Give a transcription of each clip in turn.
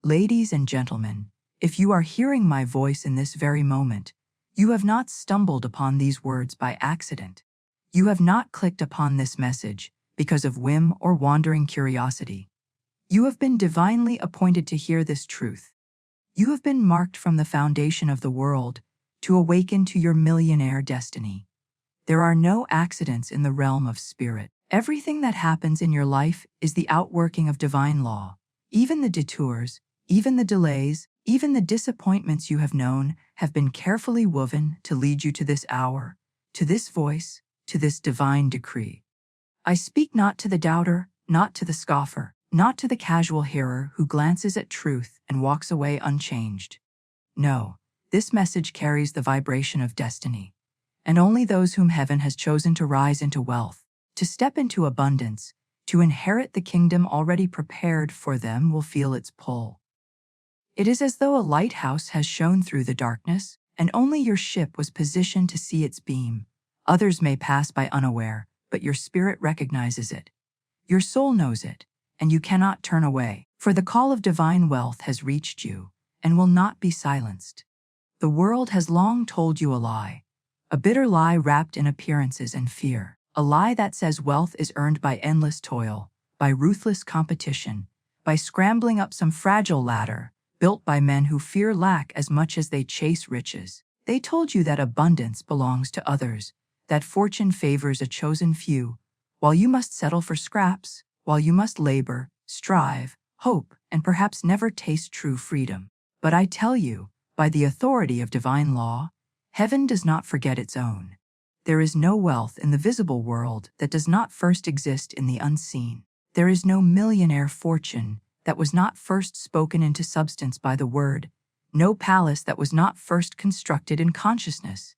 Ladies and gentlemen, if you are hearing my voice in this very moment, you have not stumbled upon these words by accident. You have not clicked upon this message because of whim or wandering curiosity. You have been divinely appointed to hear this truth. You have been marked from the foundation of the world to awaken to your millionaire destiny. There are no accidents in the realm of spirit. Everything that happens in your life is the outworking of divine law. Even the detours, even the delays, even the disappointments you have known have been carefully woven to lead you to this hour, to this voice, to this divine decree. I speak not to the doubter, not to the scoffer, not to the casual hearer who glances at truth and walks away unchanged. No, this message carries the vibration of destiny, and only those whom heaven has chosen to rise into wealth, to step into abundance, to inherit the kingdom already prepared for them will feel its pull. It is as though a lighthouse has shone through the darkness, and only your ship was positioned to see its beam. Others may pass by unaware, but your spirit recognizes it. Your soul knows it, and you cannot turn away, for the call of divine wealth has reached you and will not be silenced. The world has long told you a lie, a bitter lie wrapped in appearances and fear, a lie that says wealth is earned by endless toil, by ruthless competition, by scrambling up some fragile ladder built by men who fear lack as much as they chase riches. They told you that abundance belongs to others, that fortune favors a chosen few, while you must settle for scraps, while you must labor, strive, hope, and perhaps never taste true freedom. But I tell you, by the authority of divine law, heaven does not forget its own. There is no wealth in the visible world that does not first exist in the unseen. There is no millionaire fortune that was not first spoken into substance by the word, no palace that was not first constructed in consciousness,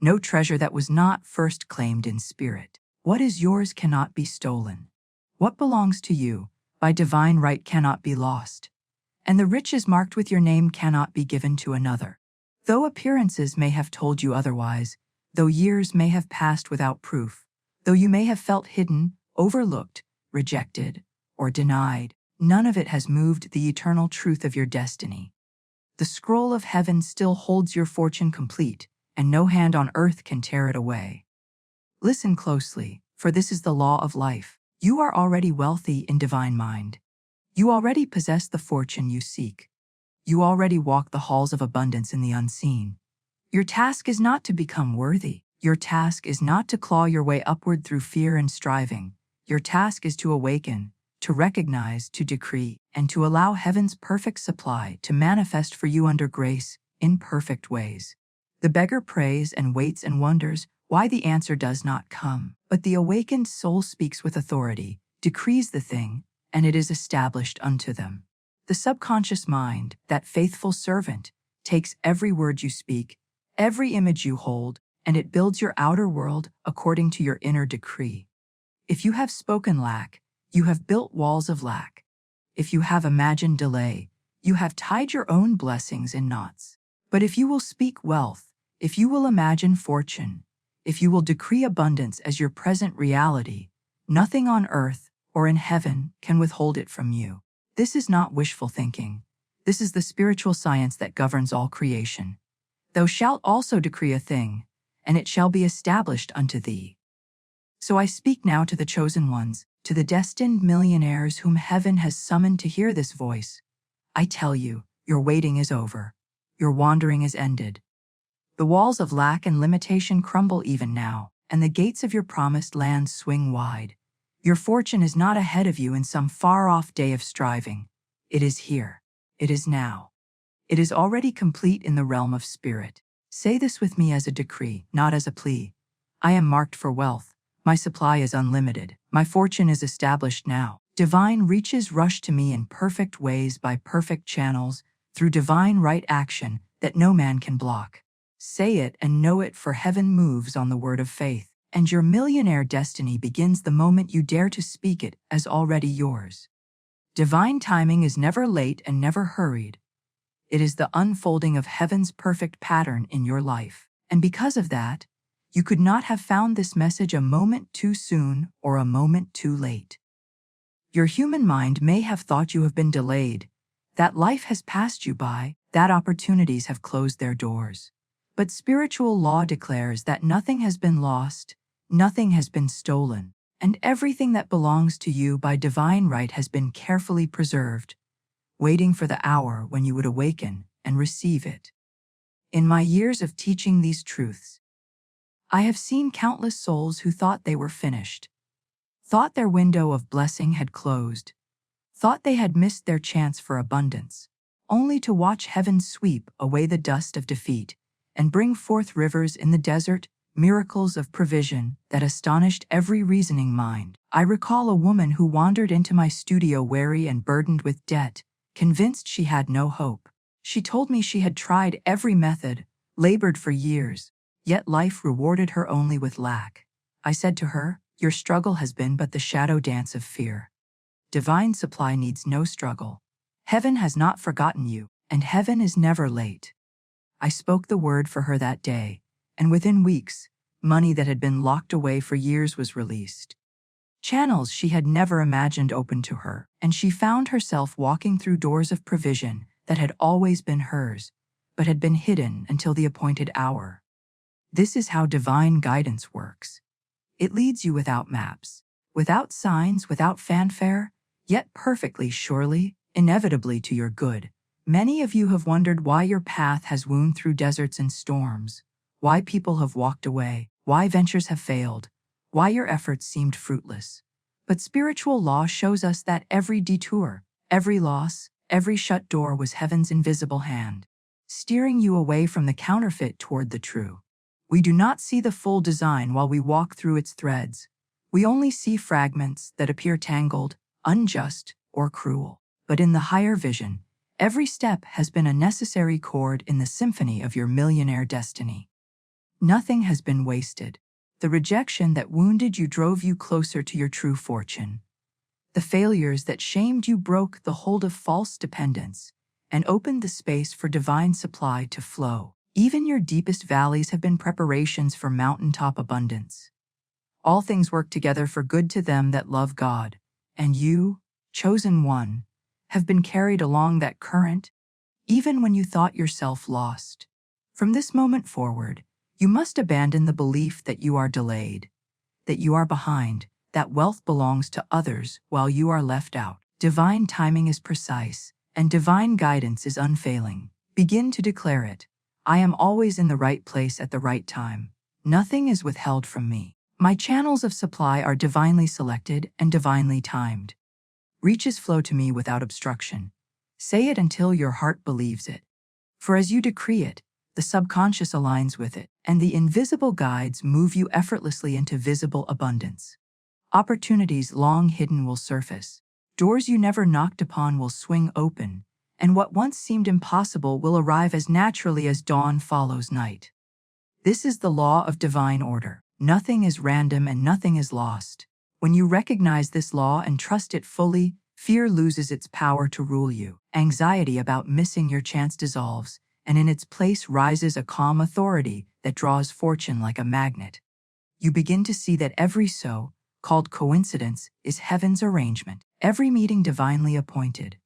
no treasure that was not first claimed in spirit. What is yours cannot be stolen. What belongs to you, by divine right, cannot be lost. And the riches marked with your name cannot be given to another. Though appearances may have told you otherwise, though years may have passed without proof, though you may have felt hidden, overlooked, rejected, or denied, none of it has moved the eternal truth of your destiny. The scroll of heaven still holds your fortune complete, and no hand on earth can tear it away. Listen closely, for this is the law of life. You are already wealthy in divine mind. You already possess the fortune you seek. You already walk the halls of abundance in the unseen. Your task is not to become worthy. Your task is not to claw your way upward through fear and striving. Your task is to awaken, to recognize, to decree, and to allow heaven's perfect supply to manifest for you under grace in perfect ways. The beggar prays and waits and wonders why the answer does not come. But the awakened soul speaks with authority, decrees the thing, and it is established unto them. The subconscious mind, that faithful servant, takes every word you speak, every image you hold, and it builds your outer world according to your inner decree. If you have spoken lack, you have built walls of lack. If you have imagined delay, you have tied your own blessings in knots. But if you will speak wealth, if you will imagine fortune, if you will decree abundance as your present reality, nothing on earth or in heaven can withhold it from you. This is not wishful thinking. This is the spiritual science that governs all creation. Thou shalt also decree a thing, and it shall be established unto thee. So I speak now to the chosen ones, to the destined millionaires whom heaven has summoned to hear this voice. I tell you, your waiting is over. Your wandering is ended. The walls of lack and limitation crumble even now, and the gates of your promised land swing wide. Your fortune is not ahead of you in some far-off day of striving. It is here. It is now. It is already complete in the realm of spirit. Say this with me as a decree, not as a plea. I am marked for wealth. My supply is unlimited. My fortune is established now. Divine reaches rush to me in perfect ways by perfect channels, through divine right action that no man can block. Say it and know it, for heaven moves on the word of faith, and your millionaire destiny begins the moment you dare to speak it as already yours. Divine timing is never late and never hurried. It is the unfolding of heaven's perfect pattern in your life. And because of that, you could not have found this message a moment too soon or a moment too late. Your human mind may have thought you have been delayed, that life has passed you by, that opportunities have closed their doors. But spiritual law declares that nothing has been lost, nothing has been stolen, and everything that belongs to you by divine right has been carefully preserved, waiting for the hour when you would awaken and receive it. In my years of teaching these truths, I have seen countless souls who thought they were finished, thought their window of blessing had closed, thought they had missed their chance for abundance, only to watch heaven sweep away the dust of defeat and bring forth rivers in the desert, miracles of provision that astonished every reasoning mind. I recall a woman who wandered into my studio weary and burdened with debt, convinced she had no hope. She told me she had tried every method, labored for years, yet life rewarded her only with lack. I said to her, "Your struggle has been but the shadow dance of fear. Divine supply needs no struggle. Heaven has not forgotten you, and heaven is never late." I spoke the word for her that day, and within weeks, money that had been locked away for years was released. Channels she had never imagined opened to her, and she found herself walking through doors of provision that had always been hers, but had been hidden until the appointed hour. This is how divine guidance works. It leads you without maps, without signs, without fanfare, yet perfectly surely, inevitably to your good. Many of you have wondered why your path has wound through deserts and storms, why people have walked away, why ventures have failed, why your efforts seemed fruitless. But spiritual law shows us that every detour, every loss, every shut door was heaven's invisible hand, steering you away from the counterfeit toward the true. We do not see the full design while we walk through its threads. We only see fragments that appear tangled, unjust, or cruel. But in the higher vision, every step has been a necessary chord in the symphony of your millionaire destiny. Nothing has been wasted. The rejection that wounded you drove you closer to your true fortune. The failures that shamed you broke the hold of false dependence and opened the space for divine supply to flow. Even your deepest valleys have been preparations for mountaintop abundance. All things work together for good to them that love God, and you, chosen one, have been carried along that current, even when you thought yourself lost. From this moment forward, you must abandon the belief that you are delayed, that you are behind, that wealth belongs to others while you are left out. Divine timing is precise, and divine guidance is unfailing. Begin to declare it. I am always in the right place at the right time. Nothing is withheld from me. My channels of supply are divinely selected and divinely timed. Reaches flow to me without obstruction. Say it until your heart believes it. For as you decree it, the subconscious aligns with it, and the invisible guides move you effortlessly into visible abundance. Opportunities long hidden will surface. Doors you never knocked upon will swing open, and what once seemed impossible will arrive as naturally as dawn follows night. This is the law of divine order. Nothing is random and nothing is lost. When you recognize this law and trust it fully, fear loses its power to rule you. Anxiety about missing your chance dissolves, and in its place rises a calm authority that draws fortune like a magnet. You begin to see that every so-called coincidence is heaven's arrangement, every meeting divinely appointed,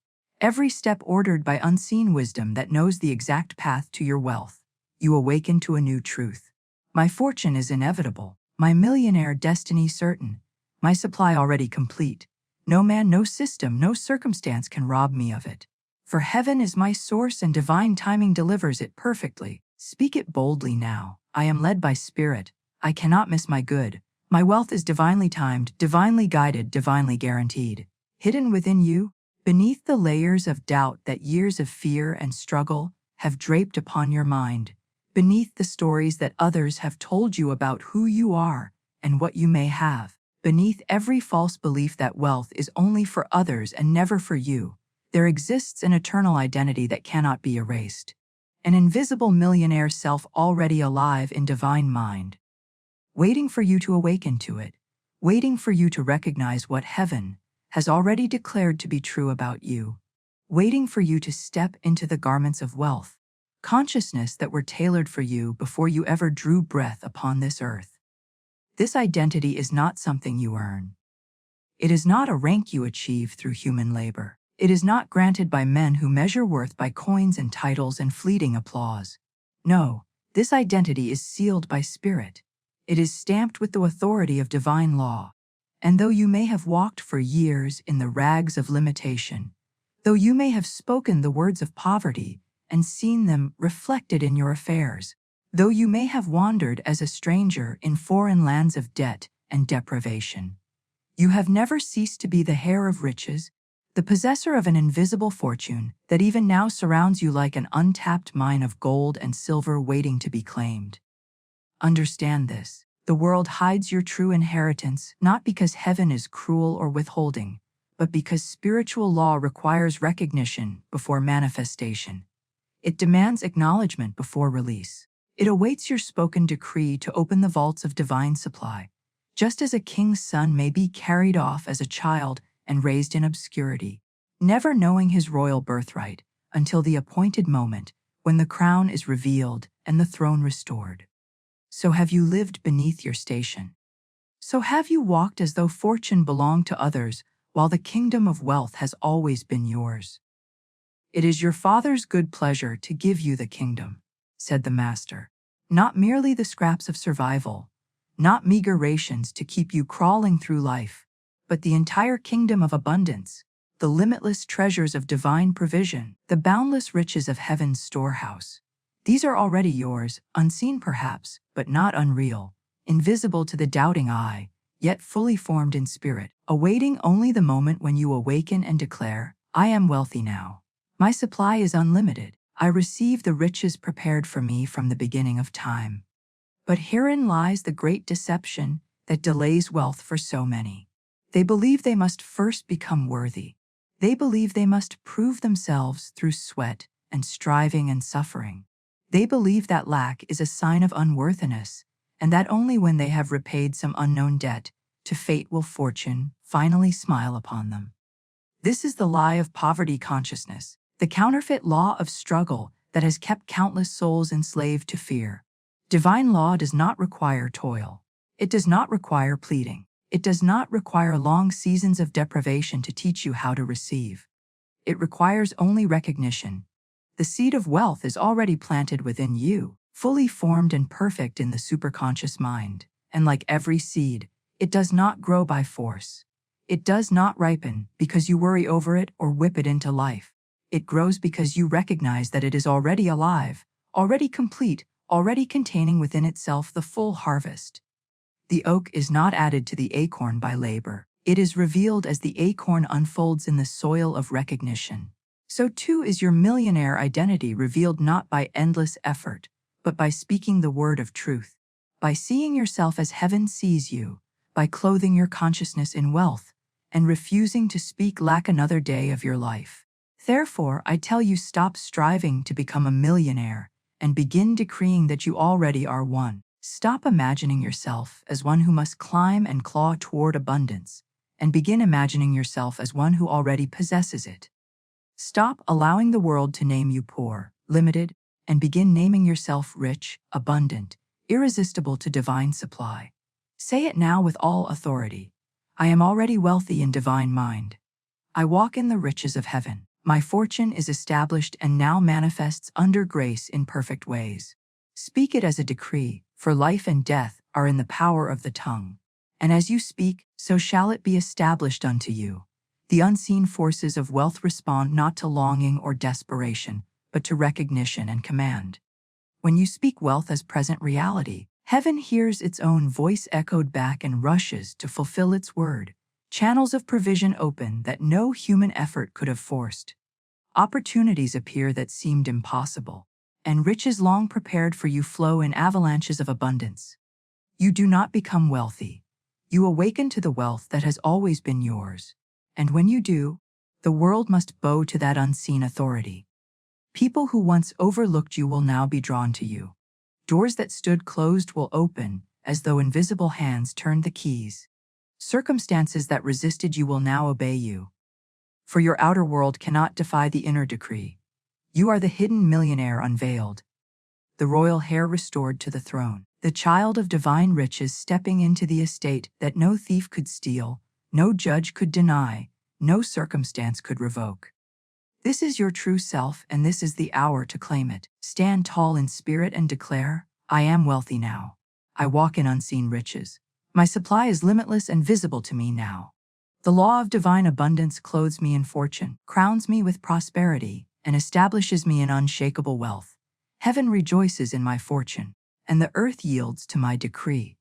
every step ordered by unseen wisdom that knows the exact path to your wealth. You awaken to a new truth. My fortune is inevitable, my millionaire destiny certain, my supply already complete. No man, no system, no circumstance can rob me of it. For heaven is my source and divine timing delivers it perfectly. Speak it boldly now. I am led by spirit. I cannot miss my good. My wealth is divinely timed, divinely guided, divinely guaranteed. Hidden within you, beneath the layers of doubt that years of fear and struggle have draped upon your mind, beneath the stories that others have told you about who you are and what you may have, beneath every false belief that wealth is only for others and never for you, there exists an eternal identity that cannot be erased. An invisible millionaire self already alive in divine mind, waiting for you to awaken to it, waiting for you to recognize what heaven has already declared to be true about you, waiting for you to step into the garments of wealth, consciousness that were tailored for you before you ever drew breath upon this earth. This identity is not something you earn. It is not a rank you achieve through human labor. It is not granted by men who measure worth by coins and titles and fleeting applause. No, this identity is sealed by spirit. It is stamped with the authority of divine law. And though you may have walked for years in the rags of limitation, though you may have spoken the words of poverty and seen them reflected in your affairs, though you may have wandered as a stranger in foreign lands of debt and deprivation, you have never ceased to be the heir of riches, the possessor of an invisible fortune that even now surrounds you like an untapped mine of gold and silver waiting to be claimed. Understand this. The world hides your true inheritance not because heaven is cruel or withholding, but because spiritual law requires recognition before manifestation. It demands acknowledgement before release. It awaits your spoken decree to open the vaults of divine supply, just as a king's son may be carried off as a child and raised in obscurity, never knowing his royal birthright until the appointed moment when the crown is revealed and the throne restored. So have you lived beneath your station? So have you walked as though fortune belonged to others while the kingdom of wealth has always been yours? It is your Father's good pleasure to give you the kingdom, said the Master. Not merely the scraps of survival, not meager rations to keep you crawling through life, but the entire kingdom of abundance, the limitless treasures of divine provision, the boundless riches of heaven's storehouse. These are already yours, unseen perhaps, but not unreal, invisible to the doubting eye, yet fully formed in spirit, awaiting only the moment when you awaken and declare, I am wealthy now. My supply is unlimited. I receive the riches prepared for me from the beginning of time. But herein lies the great deception that delays wealth for so many. They believe they must first become worthy. They believe they must prove themselves through sweat and striving and suffering. They believe that lack is a sign of unworthiness, and that only when they have repaid some unknown debt to fate will fortune finally smile upon them. This is the lie of poverty consciousness, the counterfeit law of struggle that has kept countless souls enslaved to fear. Divine law does not require toil. It does not require pleading. It does not require long seasons of deprivation to teach you how to receive. It requires only recognition. The seed of wealth is already planted within you, fully formed and perfect in the superconscious mind, and like every seed, it does not grow by force. It does not ripen because you worry over it or whip it into life. It grows because you recognize that it is already alive, already complete, already containing within itself the full harvest. The oak is not added to the acorn by labor. It is revealed as the acorn unfolds in the soil of recognition. So too is your millionaire identity revealed not by endless effort, but by speaking the word of truth, by seeing yourself as heaven sees you, by clothing your consciousness in wealth, and refusing to speak lack another day of your life. Therefore, I tell you, stop striving to become a millionaire and begin decreeing that you already are one. Stop imagining yourself as one who must climb and claw toward abundance, and begin imagining yourself as one who already possesses it. Stop allowing the world to name you poor, limited, and begin naming yourself rich, abundant, irresistible to divine supply. Say it now with all authority. I am already wealthy in divine mind. I walk in the riches of heaven. My fortune is established and now manifests under grace in perfect ways. Speak it as a decree, for life and death are in the power of the tongue. And as you speak, so shall it be established unto you. The unseen forces of wealth respond not to longing or desperation, but to recognition and command. When you speak wealth as present reality, heaven hears its own voice echoed back and rushes to fulfill its word. Channels of provision open that no human effort could have forced. Opportunities appear that seemed impossible, and riches long prepared for you flow in avalanches of abundance. You do not become wealthy. You awaken to the wealth that has always been yours. And when you do, the world must bow to that unseen authority. People who once overlooked you will now be drawn to you. Doors that stood closed will open, as though invisible hands turned the keys. Circumstances that resisted you will now obey you. For your outer world cannot defy the inner decree. You are the hidden millionaire unveiled, the royal heir restored to the throne, the child of divine riches stepping into the estate that no thief could steal, no judge could deny, no circumstance could revoke. This is your true self, and this is the hour to claim it. Stand tall in spirit and declare, I am wealthy now. I walk in unseen riches. My supply is limitless and visible to me now. The law of divine abundance clothes me in fortune, crowns me with prosperity, and establishes me in unshakable wealth. Heaven rejoices in my fortune, and the earth yields to my decree.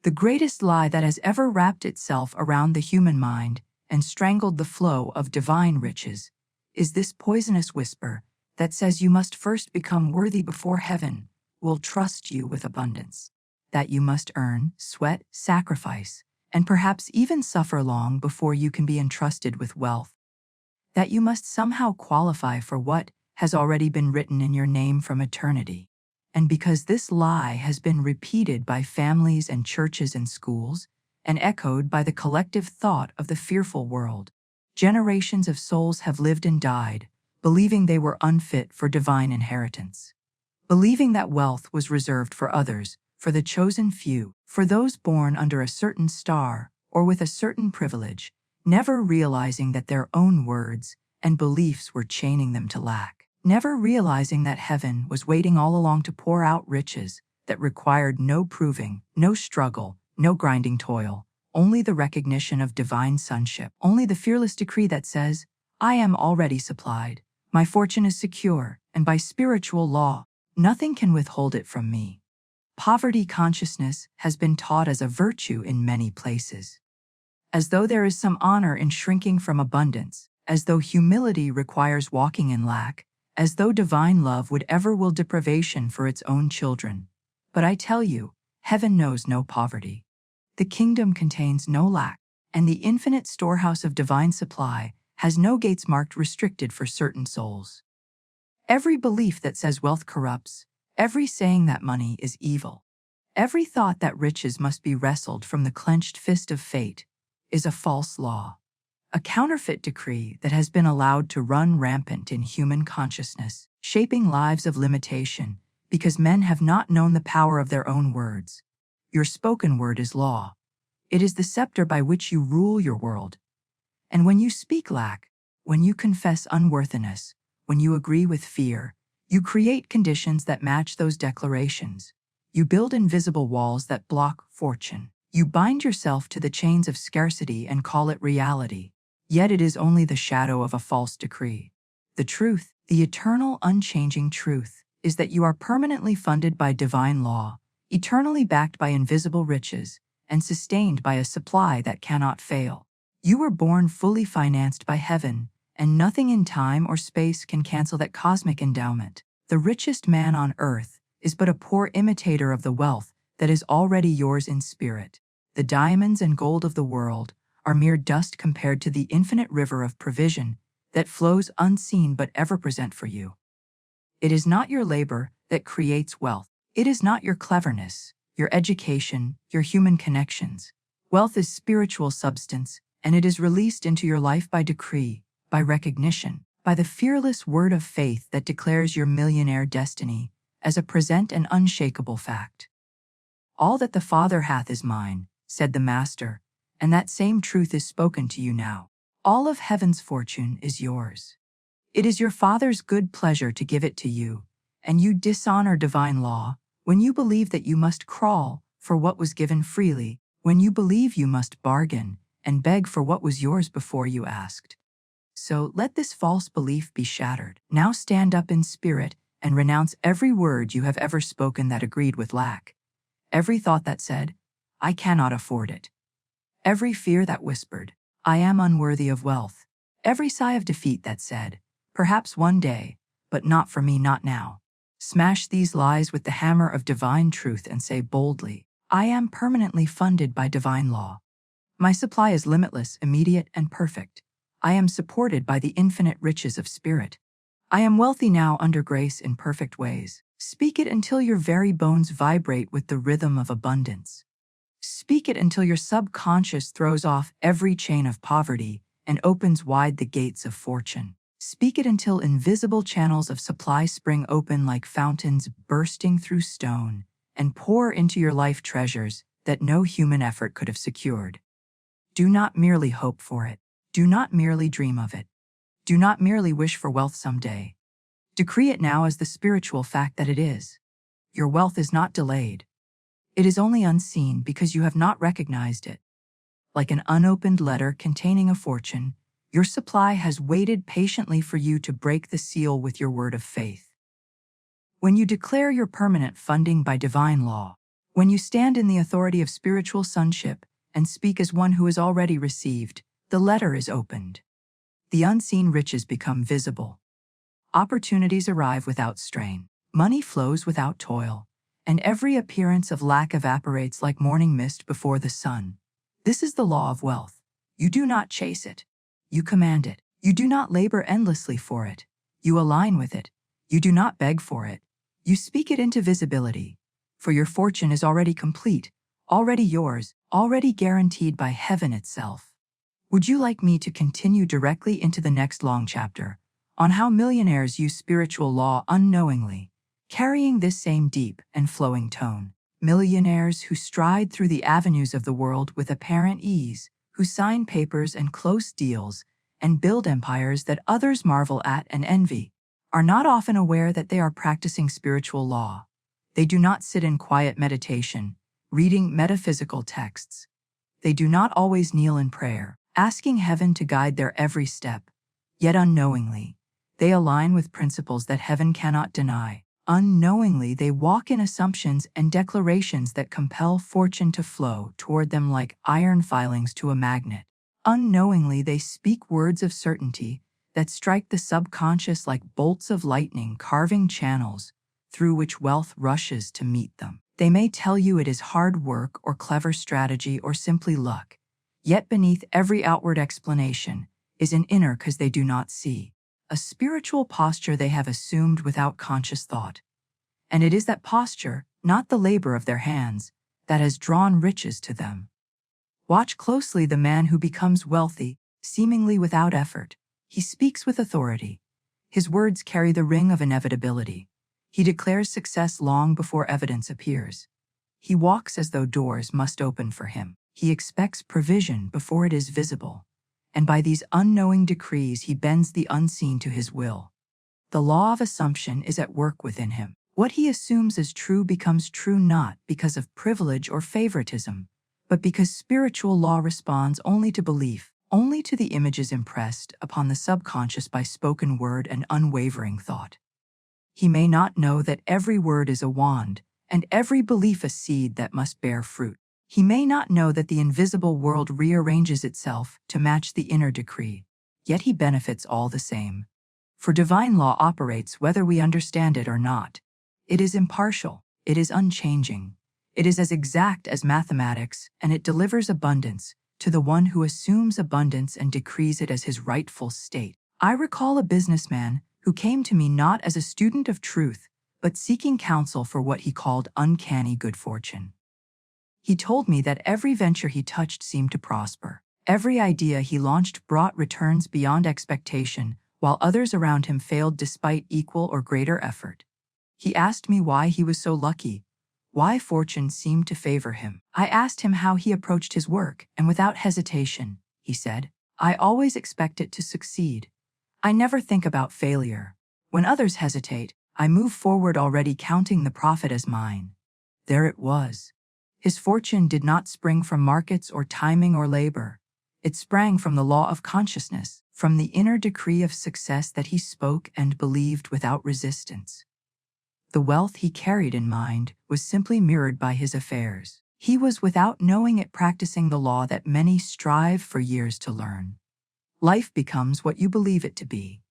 The greatest lie that has ever wrapped itself around the human mind and strangled the flow of divine riches is this poisonous whisper that says you must first become worthy before heaven will trust you with abundance, that you must earn, sweat, sacrifice, and perhaps even suffer long before you can be entrusted with wealth, that you must somehow qualify for what has already been written in your name from eternity. And because this lie has been repeated by families and churches and schools, and echoed by the collective thought of the fearful world, generations of souls have lived and died, believing they were unfit for divine inheritance, believing that wealth was reserved for others, for the chosen few, for those born under a certain star or with a certain privilege, never realizing that their own words and beliefs were chaining them to lack, never realizing that heaven was waiting all along to pour out riches that required no proving, no struggle, no grinding toil, only the recognition of divine sonship, only the fearless decree that says, I am already supplied, my fortune is secure, and by spiritual law, nothing can withhold it from me. Poverty consciousness has been taught as a virtue in many places, as though there is some honor in shrinking from abundance, as though humility requires walking in lack, as though divine love would ever will deprivation for its own children. But I tell you, heaven knows no poverty. The kingdom contains no lack, and the infinite storehouse of divine supply has no gates marked restricted for certain souls. Every belief that says wealth corrupts, every saying that money is evil, every thought that riches must be wrestled from the clenched fist of fate is a false law, a counterfeit decree that has been allowed to run rampant in human consciousness, shaping lives of limitation because men have not known the power of their own words. Your spoken word is law. It is the scepter by which you rule your world. And when you speak lack, when you confess unworthiness, when you agree with fear, you create conditions that match those declarations. You build invisible walls that block fortune. You bind yourself to the chains of scarcity and call it reality. Yet it is only the shadow of a false decree. The truth, the eternal unchanging truth, is that you are permanently funded by divine law, eternally backed by invisible riches, and sustained by a supply that cannot fail. You were born fully financed by heaven, and nothing in time or space can cancel that cosmic endowment. The richest man on earth is but a poor imitator of the wealth that is already yours in spirit. The diamonds and gold of the world are mere dust compared to the infinite river of provision that flows unseen but ever present for you. It is not your labor that creates wealth. It is not your cleverness, your education, your human connections. Wealth is spiritual substance, and it is released into your life by decree, by recognition, by the fearless word of faith that declares your millionaire destiny as a present and unshakable fact. All that the Father hath is mine, said the Master, and that same truth is spoken to you now. All of heaven's fortune is yours. It is your Father's good pleasure to give it to you, and you dishonor divine law when you believe that you must crawl for what was given freely, when you believe you must bargain and beg for what was yours before you asked. So let this false belief be shattered. Now stand up in spirit and renounce every word you have ever spoken that agreed with lack, every thought that said, I cannot afford it, every fear that whispered, I am unworthy of wealth, every sigh of defeat that said, perhaps one day, but not for me, not now. Smash these lies with the hammer of divine truth and say boldly, I am permanently funded by divine law. My supply is limitless, immediate, and perfect. I am supported by the infinite riches of spirit. I am wealthy now under grace in perfect ways. Speak it until your very bones vibrate with the rhythm of abundance. Speak it until your subconscious throws off every chain of poverty and opens wide the gates of fortune. Speak it until invisible channels of supply spring open like fountains bursting through stone and pour into your life treasures that no human effort could have secured. Do not merely hope for it. Do not merely dream of it. Do not merely wish for wealth someday. Decree it now as the spiritual fact that it is. Your wealth is not delayed. It is only unseen because you have not recognized it. Like an unopened letter containing a fortune, your supply has waited patiently for you to break the seal with your word of faith. When you declare your permanent funding by divine law, when you stand in the authority of spiritual sonship and speak as one who has already received, the letter is opened. The unseen riches become visible. Opportunities arrive without strain. Money flows without toil, and every appearance of lack evaporates like morning mist before the sun. This is the law of wealth. You do not chase it. You command it. You do not labor endlessly for it. You align with it. You do not beg for it. You speak it into visibility. For your fortune is already complete, already yours, already guaranteed by heaven itself. Would you like me to continue directly into the next long chapter on how millionaires use spiritual law unknowingly, carrying this same deep and flowing tone? Millionaires who stride through the avenues of the world with apparent ease, who sign papers and close deals, and build empires that others marvel at and envy, are not often aware that they are practicing spiritual law. They do not sit in quiet meditation, reading metaphysical texts. They do not always kneel in prayer, asking heaven to guide their every step. Yet unknowingly, they align with principles that heaven cannot deny. Unknowingly, they walk in assumptions and declarations that compel fortune to flow toward them like iron filings to a magnet. Unknowingly, they speak words of certainty that strike the subconscious like bolts of lightning, carving channels through which wealth rushes to meet them. They may tell you it is hard work or clever strategy or simply luck, yet beneath every outward explanation is an inner cause they do not see, a spiritual posture they have assumed without conscious thought. And it is that posture, not the labor of their hands, that has drawn riches to them. Watch closely the man who becomes wealthy, seemingly without effort. He speaks with authority. His words carry the ring of inevitability. He declares success long before evidence appears. He walks as though doors must open for him. He expects provision before it is visible. And by these unknowing decrees he bends the unseen to his will. The law of assumption is at work within him. What he assumes as true becomes true not because of privilege or favoritism, but because spiritual law responds only to belief, only to the images impressed upon the subconscious by spoken word and unwavering thought. He may not know that every word is a wand, and every belief a seed that must bear fruit. He may not know that the invisible world rearranges itself to match the inner decree, yet he benefits all the same. For divine law operates whether we understand it or not. It is impartial, it is unchanging, it is as exact as mathematics, and it delivers abundance to the one who assumes abundance and decrees it as his rightful state. I recall a businessman who came to me not as a student of truth, but seeking counsel for what he called uncanny good fortune. He told me that every venture he touched seemed to prosper. Every idea he launched brought returns beyond expectation, while others around him failed despite equal or greater effort. He asked me why he was so lucky, why fortune seemed to favor him. I asked him how he approached his work, and without hesitation, he said, "I always expect it to succeed. I never think about failure. When others hesitate, I move forward already counting the profit as mine." There it was. His fortune did not spring from markets or timing or labor. It sprang from the law of consciousness, from the inner decree of success that he spoke and believed without resistance. The wealth he carried in mind was simply mirrored by his affairs. He was, without knowing it, practicing the law that many strive for years to learn. Life becomes what you believe it to be.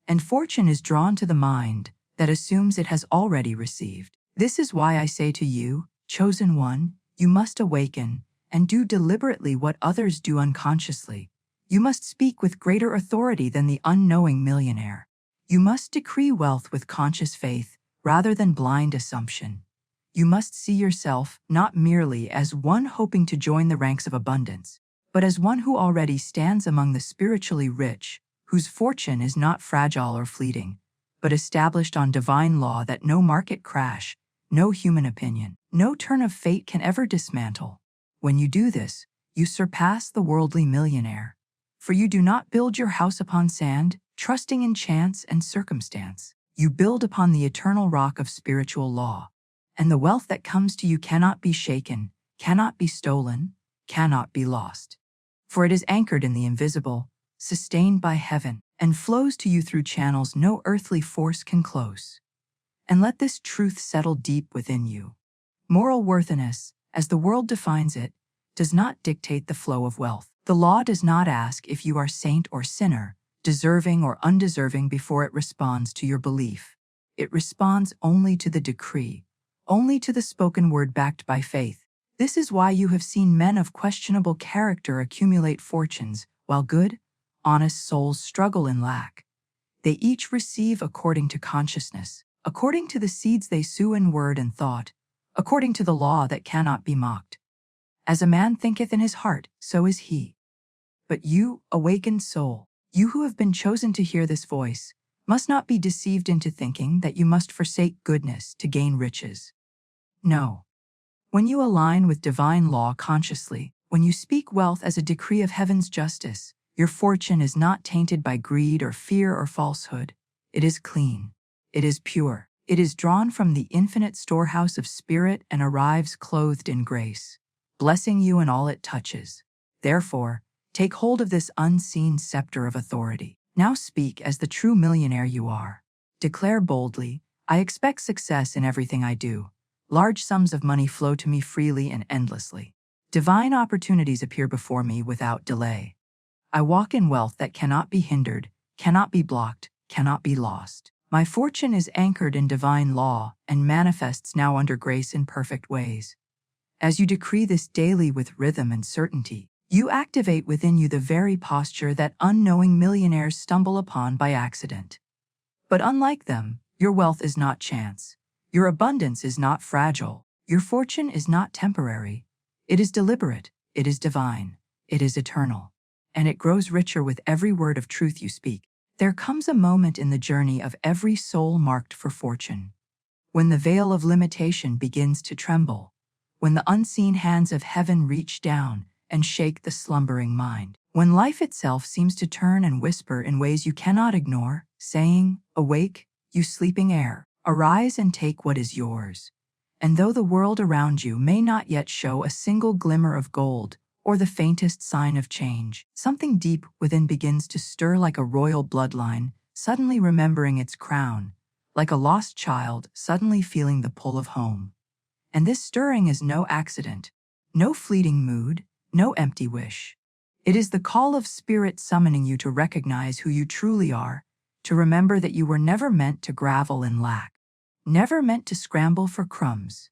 And fortune is drawn to the mind that assumes it has already received. This is why I say to you, chosen one, you must awaken and do deliberately what others do unconsciously. You must speak with greater authority than the unknowing millionaire. You must decree wealth with conscious faith rather than blind assumption. You must see yourself not merely as one hoping to join the ranks of abundance, but as one who already stands among the spiritually rich, whose fortune is not fragile or fleeting, but established on divine law that no market crash, no human opinion, no turn of fate can ever dismantle. When you do this, you surpass the worldly millionaire. For you do not build your house upon sand, trusting in chance and circumstance. You build upon the eternal rock of spiritual law. And the wealth that comes to you cannot be shaken, cannot be stolen, cannot be lost. For it is anchored in the invisible, sustained by heaven, and flows to you through channels no earthly force can close. And let this truth settle deep within you. Moral worthiness, as the world defines it, does not dictate the flow of wealth. The law does not ask if you are saint or sinner, deserving or undeserving before it responds to your belief. It responds only to the decree, only to the spoken word backed by faith. This is why you have seen men of questionable character accumulate fortunes, while good, honest souls struggle in lack. They each receive according to consciousness, according to the seeds they sow in word and thought, according to the law that cannot be mocked. As a man thinketh in his heart, so is he. But you, awakened soul, you who have been chosen to hear this voice, must not be deceived into thinking that you must forsake goodness to gain riches. No. When you align with divine law consciously, when you speak wealth as a decree of heaven's justice, your fortune is not tainted by greed or fear or falsehood. It is clean. It is pure. It is drawn from the infinite storehouse of spirit and arrives clothed in grace, blessing you in all it touches. Therefore, take hold of this unseen scepter of authority. Now speak as the true millionaire you are. Declare boldly, I expect success in everything I do. Large sums of money flow to me freely and endlessly. Divine opportunities appear before me without delay. I walk in wealth that cannot be hindered, cannot be blocked, cannot be lost. My fortune is anchored in divine law and manifests now under grace in perfect ways. As you decree this daily with rhythm and certainty, you activate within you the very posture that unknowing millionaires stumble upon by accident. But unlike them, your wealth is not chance. Your abundance is not fragile. Your fortune is not temporary. It is deliberate. It is divine. It is eternal. And it grows richer with every word of truth you speak. There comes a moment in the journey of every soul marked for fortune, when the veil of limitation begins to tremble, when the unseen hands of heaven reach down and shake the slumbering mind, when life itself seems to turn and whisper in ways you cannot ignore, saying, awake, you sleeping air, arise and take what is yours. And though the world around you may not yet show a single glimmer of gold or the faintest sign of change, something deep within begins to stir like a royal bloodline, suddenly remembering its crown, like a lost child suddenly feeling the pull of home. And this stirring is no accident, no fleeting mood, no empty wish. It is the call of spirit summoning you to recognize who you truly are, to remember that you were never meant to grovel in lack, never meant to scramble for crumbs,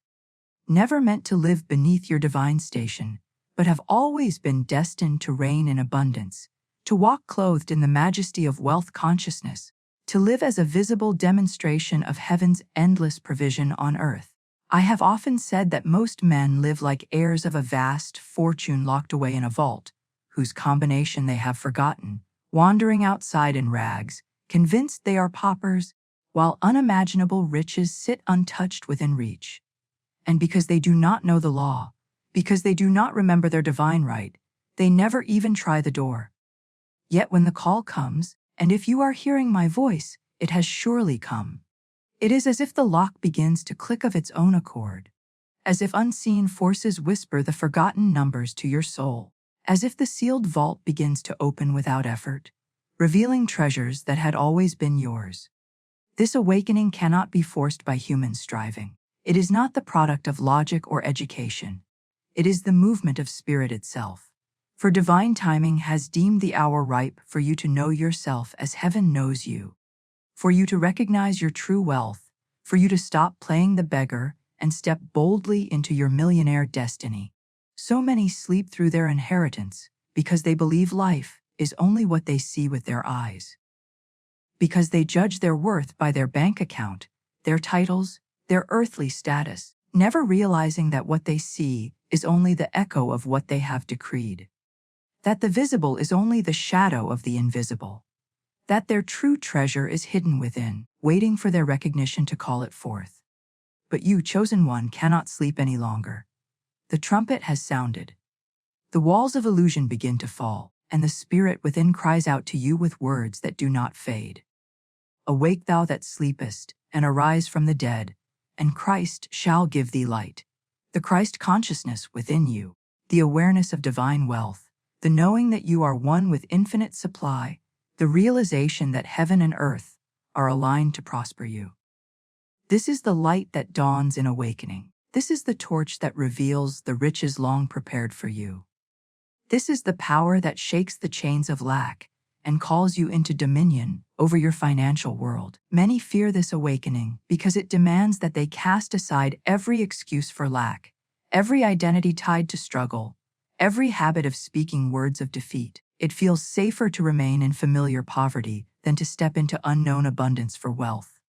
never meant to live beneath your divine station, but have always been destined to reign in abundance, to walk clothed in the majesty of wealth consciousness, to live as a visible demonstration of heaven's endless provision on earth. I have often said that most men live like heirs of a vast fortune locked away in a vault, whose combination they have forgotten, wandering outside in rags, convinced they are paupers, while unimaginable riches sit untouched within reach. And because they do not know the law, because they do not remember their divine right, they never even try the door. Yet when the call comes, and if you are hearing my voice, it has surely come. It is as if the lock begins to click of its own accord, as if unseen forces whisper the forgotten numbers to your soul, as if the sealed vault begins to open without effort, revealing treasures that had always been yours. This awakening cannot be forced by human striving. It is not the product of logic or education. It is the movement of spirit itself. For divine timing has deemed the hour ripe for you to know yourself as heaven knows you, for you to recognize your true wealth, for you to stop playing the beggar and step boldly into your millionaire destiny. So many sleep through their inheritance because they believe life is only what they see with their eyes, because they judge their worth by their bank account, their titles, their earthly status, never realizing that what they see is only the echo of what they have decreed, that the visible is only the shadow of the invisible, that their true treasure is hidden within, waiting for their recognition to call it forth. But you, chosen one, cannot sleep any longer. The trumpet has sounded. The walls of illusion begin to fall. and the spirit within cries out to you with words that do not fade. Awake thou that sleepest, and arise from the dead, and Christ shall give thee light. The Christ consciousness within you, the awareness of divine wealth, the knowing that you are one with infinite supply, the realization that heaven and earth are aligned to prosper you. This is the light that dawns in awakening. This is the torch that reveals the riches long prepared for you. This is the power that shakes the chains of lack and calls you into dominion over your financial world. Many fear this awakening because it demands that they cast aside every excuse for lack, every identity tied to struggle, every habit of speaking words of defeat. It feels safer to remain in familiar poverty than to step into unknown abundance for wealth.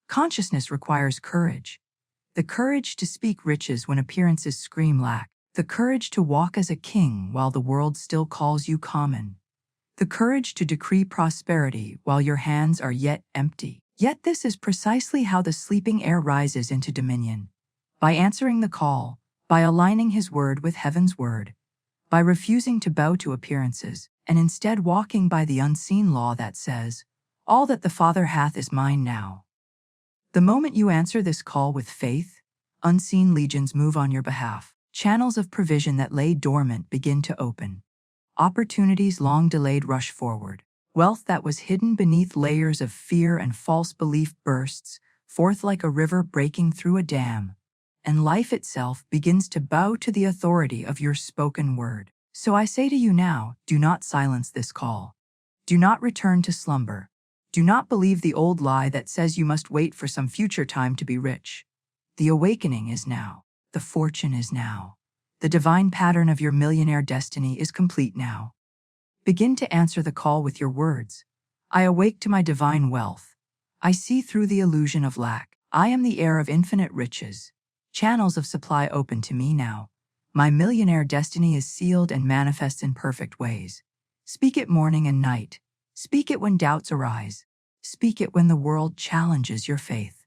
Consciousness requires courage. The courage to speak riches when appearances scream lack. The courage to walk as a king while the world still calls you common. The courage to decree prosperity while your hands are yet empty. Yet this is precisely how the sleeping heir rises into dominion. By answering the call, by aligning his word with heaven's word, by refusing to bow to appearances, and instead walking by the unseen law that says, "All that the Father hath is mine now." The moment you answer this call with faith, unseen legions move on your behalf. Channels of provision that lay dormant begin to open. Opportunities long delayed rush forward. Wealth that was hidden beneath layers of fear and false belief bursts forth like a river breaking through a dam, and life itself begins to bow to the authority of your spoken word. So I say to you now, do not silence this call. Do not return to slumber. Do not believe the old lie that says you must wait for some future time to be rich. The awakening is now. The fortune is now. The divine pattern of your millionaire destiny is complete now. Begin to answer the call with your words. I awake to my divine wealth. I see through the illusion of lack. I am the heir of infinite riches. Channels of supply open to me now. My millionaire destiny is sealed and manifests in perfect ways. Speak it morning and night. Speak it when doubts arise. Speak it when the world challenges your faith.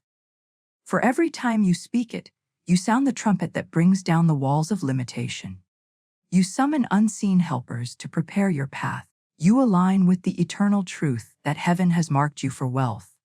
For every time you speak it, you sound the trumpet that brings down the walls of limitation. You summon unseen helpers to prepare your path. You align with the eternal truth that heaven has marked you for wealth.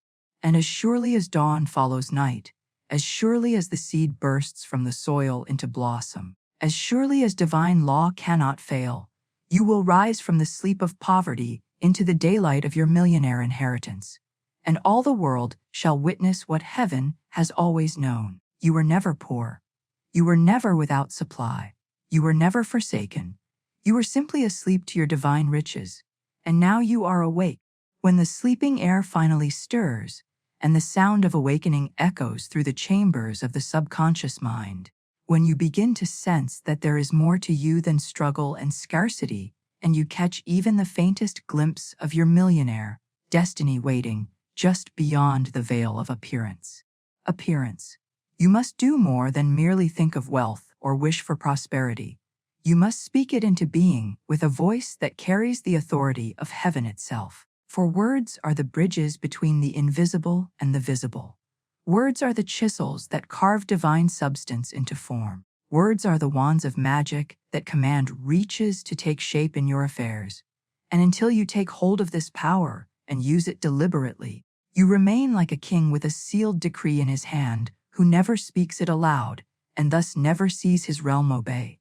And as surely as dawn follows night, as surely as the seed bursts from the soil into blossom, as surely as divine law cannot fail, you will rise from the sleep of poverty into the daylight of your millionaire inheritance. And all the world shall witness what heaven has always known. You were never poor. You were never without supply. You were never forsaken. You were simply asleep to your divine riches. And now you are awake. When the sleeping air finally stirs, and the sound of awakening echoes through the chambers of the subconscious mind, when you begin to sense that there is more to you than struggle and scarcity, and you catch even the faintest glimpse of your millionaire destiny waiting just beyond the veil of appearance. Appearance. You must do more than merely think of wealth or wish for prosperity. You must speak it into being with a voice that carries the authority of heaven itself. For words are the bridges between the invisible and the visible. Words are the chisels that carve divine substance into form. Words are the wands of magic that command reaches to take shape in your affairs. And until you take hold of this power and use it deliberately, you remain like a king with a sealed decree in his hand, who never speaks it aloud, and thus never sees his realm obey.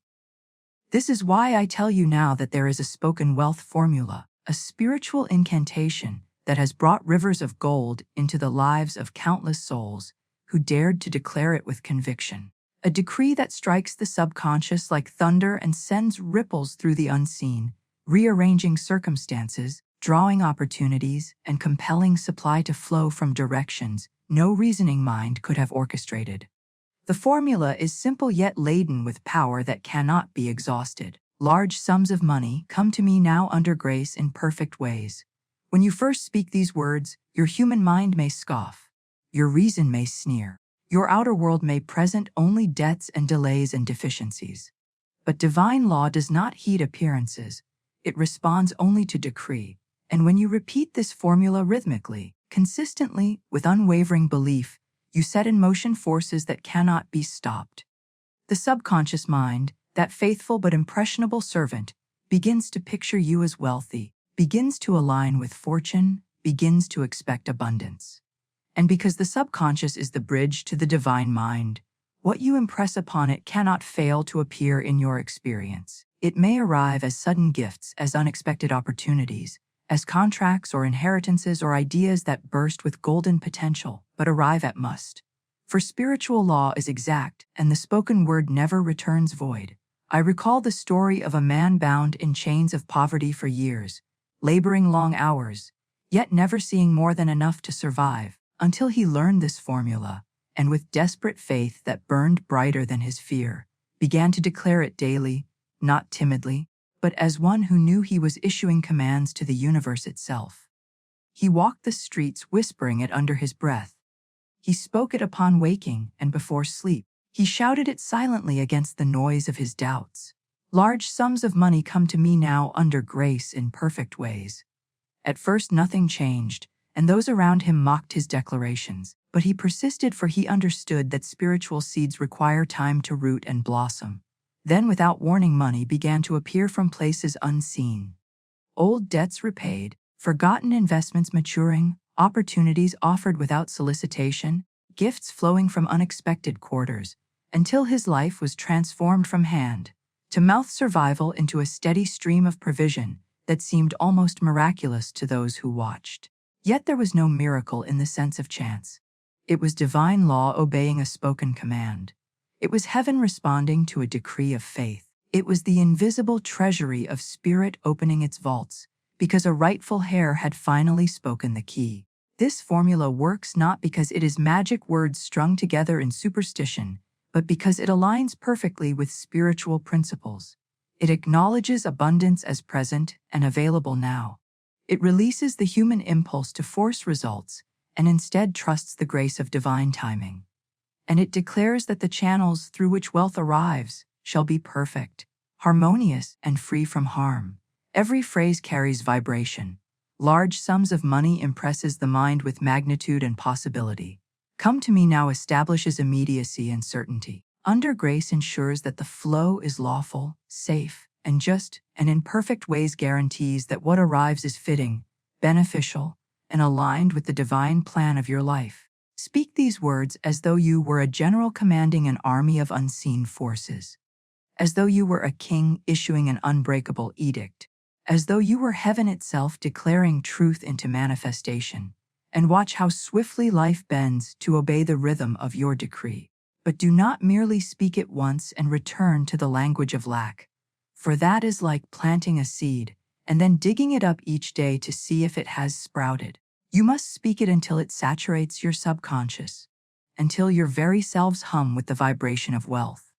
This is why I tell you now that there is a spoken wealth formula, a spiritual incantation that has brought rivers of gold into the lives of countless souls who dared to declare it with conviction. A decree that strikes the subconscious like thunder and sends ripples through the unseen, rearranging circumstances, drawing opportunities, and compelling supply to flow from directions no reasoning mind could have orchestrated. The formula is simple yet laden with power that cannot be exhausted. Large sums of money come to me now under grace in perfect ways. When you first speak these words, your human mind may scoff, your reason may sneer, your outer world may present only debts and delays and deficiencies. But divine law does not heed appearances, it responds only to decree. And when you repeat this formula rhythmically, consistently, with unwavering belief, you set in motion forces that cannot be stopped. The subconscious mind, that faithful but impressionable servant, begins to picture you as wealthy, begins to align with fortune, begins to expect abundance. And because the subconscious is the bridge to the divine mind, what you impress upon it cannot fail to appear in your experience. It may arrive as sudden gifts, as unexpected opportunities, as contracts or inheritances or ideas that burst with golden potential, but arrive at must. For spiritual law is exact, and the spoken word never returns void. I recall the story of a man bound in chains of poverty for years, laboring long hours, yet never seeing more than enough to survive, until he learned this formula, and with desperate faith that burned brighter than his fear, began to declare it daily, not timidly, but as one who knew he was issuing commands to the universe itself. He walked the streets whispering it under his breath. He spoke it upon waking and before sleep. He shouted it silently against the noise of his doubts. Large sums of money come to me now under grace in perfect ways. At first nothing changed, and those around him mocked his declarations, but he persisted, for he understood that spiritual seeds require time to root and blossom. Then, without warning, money began to appear from places unseen. Old debts repaid, forgotten investments maturing, opportunities offered without solicitation, gifts flowing from unexpected quarters, until his life was transformed from hand-to-mouth survival into a steady stream of provision that seemed almost miraculous to those who watched. Yet there was no miracle in the sense of chance. It was divine law obeying a spoken command. It was heaven responding to a decree of faith. It was the invisible treasury of spirit opening its vaults, because a rightful heir had finally spoken the key. This formula works not because it is magic words strung together in superstition, but because it aligns perfectly with spiritual principles. It acknowledges abundance as present and available now. It releases the human impulse to force results and instead trusts the grace of divine timing. And it declares that the channels through which wealth arrives shall be perfect, harmonious, and free from harm. Every phrase carries vibration. Large sums of money impresses the mind with magnitude and possibility. Come to me now establishes immediacy and certainty. Under grace ensures that the flow is lawful, safe, and just, and in perfect ways guarantees that what arrives is fitting, beneficial, and aligned with the divine plan of your life. Speak these words as though you were a general commanding an army of unseen forces, as though you were a king issuing an unbreakable edict, as though you were heaven itself declaring truth into manifestation, and watch how swiftly life bends to obey the rhythm of your decree. But do not merely speak it once and return to the language of lack, for that is like planting a seed and then digging it up each day to see if it has sprouted. You must speak it until it saturates your subconscious, until your very selves hum with the vibration of wealth,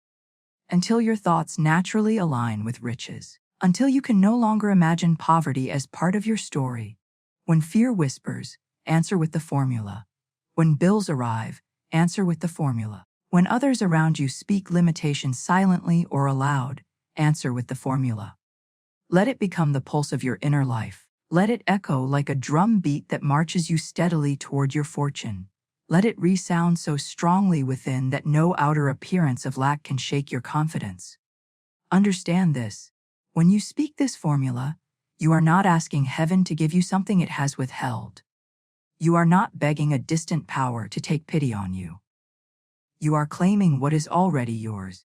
until your thoughts naturally align with riches, until you can no longer imagine poverty as part of your story. When fear whispers, answer with the formula. When bills arrive, answer with the formula. When others around you speak limitations silently or aloud, answer with the formula. Let it become the pulse of your inner life. Let it echo like a drum beat that marches you steadily toward your fortune. Let it resound so strongly within that no outer appearance of lack can shake your confidence. Understand this. When you speak this formula, you are not asking heaven to give you something it has withheld. You are not begging a distant power to take pity on you. You are claiming what is already yours,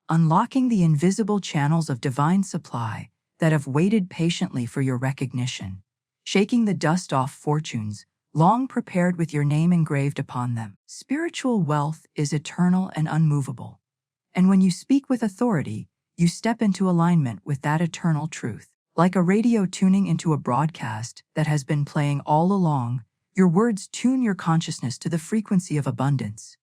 unlocking the invisible channels of divine supply that have waited patiently for your recognition, shaking the dust off fortunes long prepared with your name engraved upon them. Spiritual wealth is eternal and unmovable, and when you speak with authority, you step into alignment with that eternal truth. Like a radio tuning into a broadcast that has been playing all along, your words tune your consciousness to the frequency of abundance.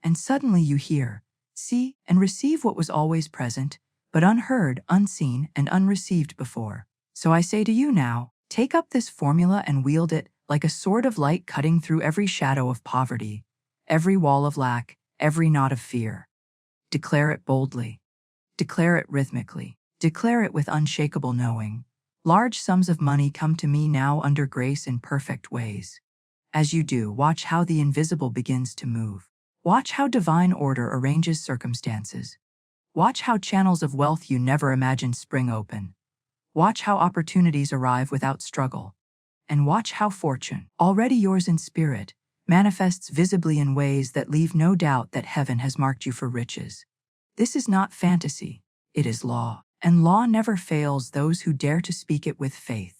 And suddenly you hear, see, and receive what was always present, but unheard, unseen, and unreceived before. So I say to you now, take up this formula and wield it like a sword of light, cutting through every shadow of poverty, every wall of lack, every knot of fear. Declare it boldly. Declare it rhythmically. Declare it with unshakable knowing. Large sums of money come to me now under grace in perfect ways. As you do, watch how the invisible begins to move. Watch how divine order arranges circumstances. Watch how channels of wealth you never imagined spring open. Watch how opportunities arrive without struggle. And watch how fortune, already yours in spirit, manifests visibly in ways that leave no doubt that heaven has marked you for riches. This is not fantasy, it is law, and law never fails those who dare to speak it with faith.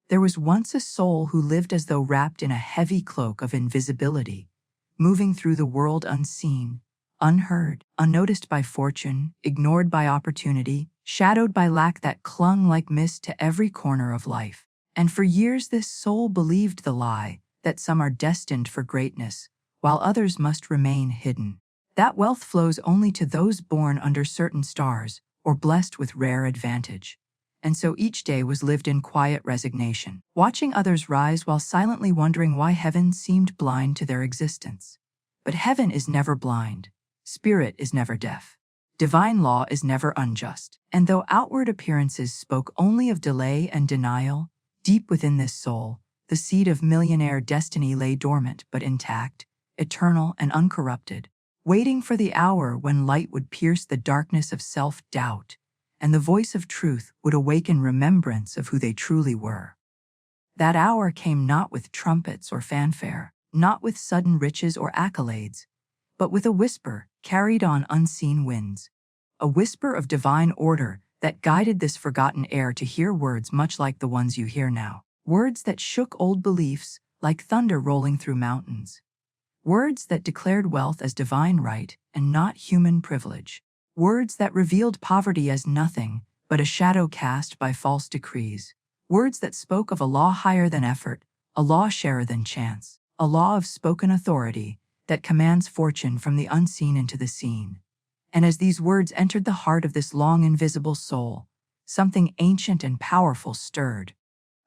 There was once a soul who lived as though wrapped in a heavy cloak of invisibility, moving through the world unseen, unheard, unnoticed by fortune, ignored by opportunity, shadowed by lack that clung like mist to every corner of life. And for years this soul believed the lie that some are destined for greatness, while others must remain hidden. That wealth flows only to those born under certain stars or blessed with rare advantage. And so each day was lived in quiet resignation, watching others rise while silently wondering why heaven seemed blind to their existence. But heaven is never blind. Spirit is never deaf. Divine law is never unjust. And though outward appearances spoke only of delay and denial, deep within this soul, the seed of millionaire destiny lay dormant but intact, eternal and uncorrupted, waiting for the hour when light would pierce the darkness of self-doubt, and the voice of truth would awaken remembrance of who they truly were. That hour came not with trumpets or fanfare, not with sudden riches or accolades, but with a whisper carried on unseen winds, a whisper of divine order that guided this forgotten air to hear words much like the ones you hear now, words that shook old beliefs like thunder rolling through mountains, words that declared wealth as divine right and not human privilege, words that revealed poverty as nothing but a shadow cast by false decrees, words that spoke of a law higher than effort, a law surer than chance, a law of spoken authority that commands fortune from the unseen into the seen. And as these words entered the heart of this long invisible soul, something ancient and powerful stirred.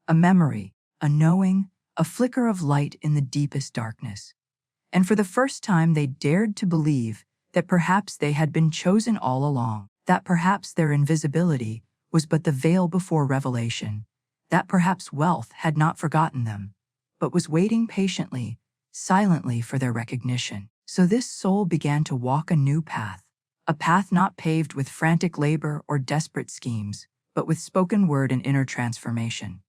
A memory, a knowing, a flicker of light in the deepest darkness. And for the first time they dared to believe that perhaps they had been chosen all along, that perhaps their invisibility was but the veil before revelation, that perhaps wealth had not forgotten them, but was waiting patiently, silently for their recognition. So this soul began to walk a new path, a path not paved with frantic labor or desperate schemes, but with spoken word and inner transformation.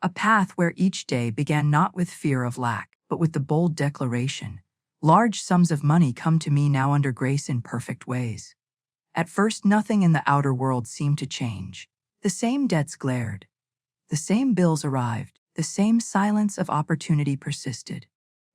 A path where each day began not with fear of lack, but with the bold declaration, "Large sums of money come to me now under grace in perfect ways." At first nothing in the outer world seemed to change. The same debts glared, the same bills arrived, the same silence of opportunity persisted.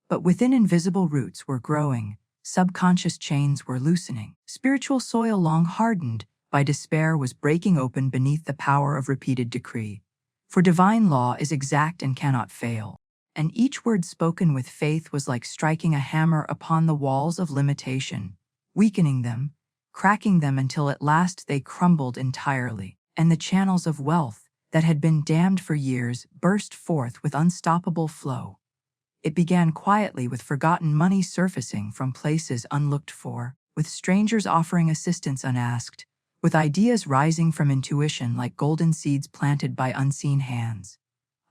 But within invisible roots were growing, subconscious chains were loosening. Spiritual soil long hardened by despair was breaking open beneath the power of repeated decree. For divine law is exact and cannot fail, and each word spoken with faith was like striking a hammer upon the walls of limitation, weakening them, cracking them until at last they crumbled entirely, and the channels of wealth that had been dammed for years burst forth with unstoppable flow. It began quietly with forgotten money surfacing from places unlooked for, with strangers offering assistance unasked, with ideas rising from intuition like golden seeds planted by unseen hands.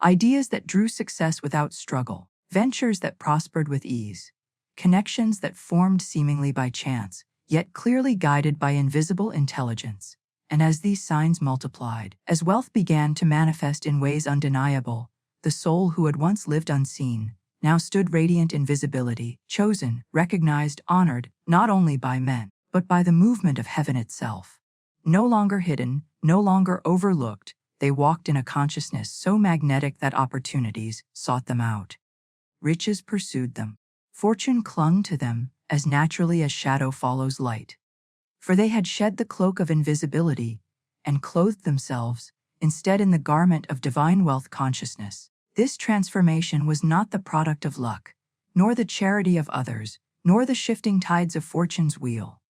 Ideas that drew success without struggle, ventures that prospered with ease, connections that formed seemingly by chance, yet clearly guided by invisible intelligence. And as these signs multiplied, as wealth began to manifest in ways undeniable, the soul who had once lived unseen now stood radiant in visibility, chosen, recognized, honored, not only by men, but by the movement of heaven itself. No longer hidden, no longer overlooked, they walked in a consciousness so magnetic that opportunities sought them out. Riches pursued them. Fortune clung to them as naturally as shadow follows light. For they had shed the cloak of invisibility and clothed themselves instead in the garment of divine wealth consciousness. This transformation was not the product of luck, nor the charity of others, nor the shifting tides of fortune's wheel.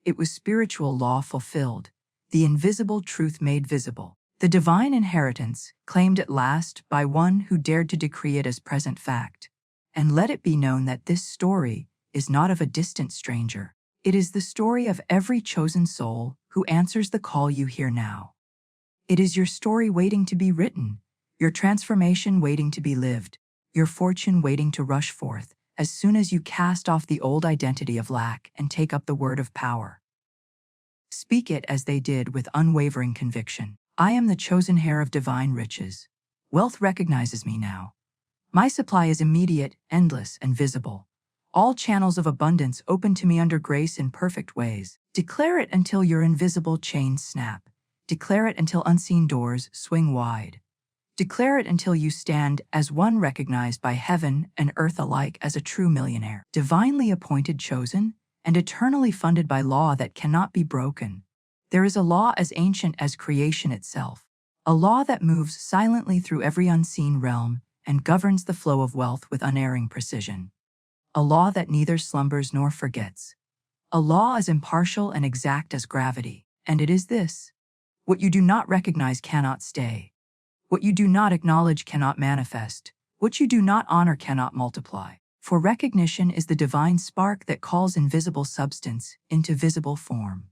It was spiritual law fulfilled, the invisible truth made visible, the divine inheritance claimed at last by one who dared to decree it as present fact. And let it be known that this story is not of a distant stranger. It is the story of every chosen soul who answers the call you hear now. It is your story waiting to be written, your transformation waiting to be lived, your fortune waiting to rush forth as soon as you cast off the old identity of lack and take up the word of power. Speak it as they did with unwavering conviction. I am the chosen heir of divine riches. Wealth recognizes me now. My supply is immediate, endless, and visible. All channels of abundance open to me under grace in perfect ways. Declare it until your invisible chains snap. Declare it until unseen doors swing wide. Declare it until you stand as one recognized by heaven and earth alike as a true millionaire, divinely appointed, chosen, and eternally funded by law that cannot be broken. There is a law as ancient as creation itself, a law that moves silently through every unseen realm and governs the flow of wealth with unerring precision. A law that neither slumbers nor forgets. A law as impartial and exact as gravity. And it is this: what you do not recognize cannot stay. What you do not acknowledge cannot manifest. What you do not honor cannot multiply. For recognition is the divine spark that calls invisible substance into visible form.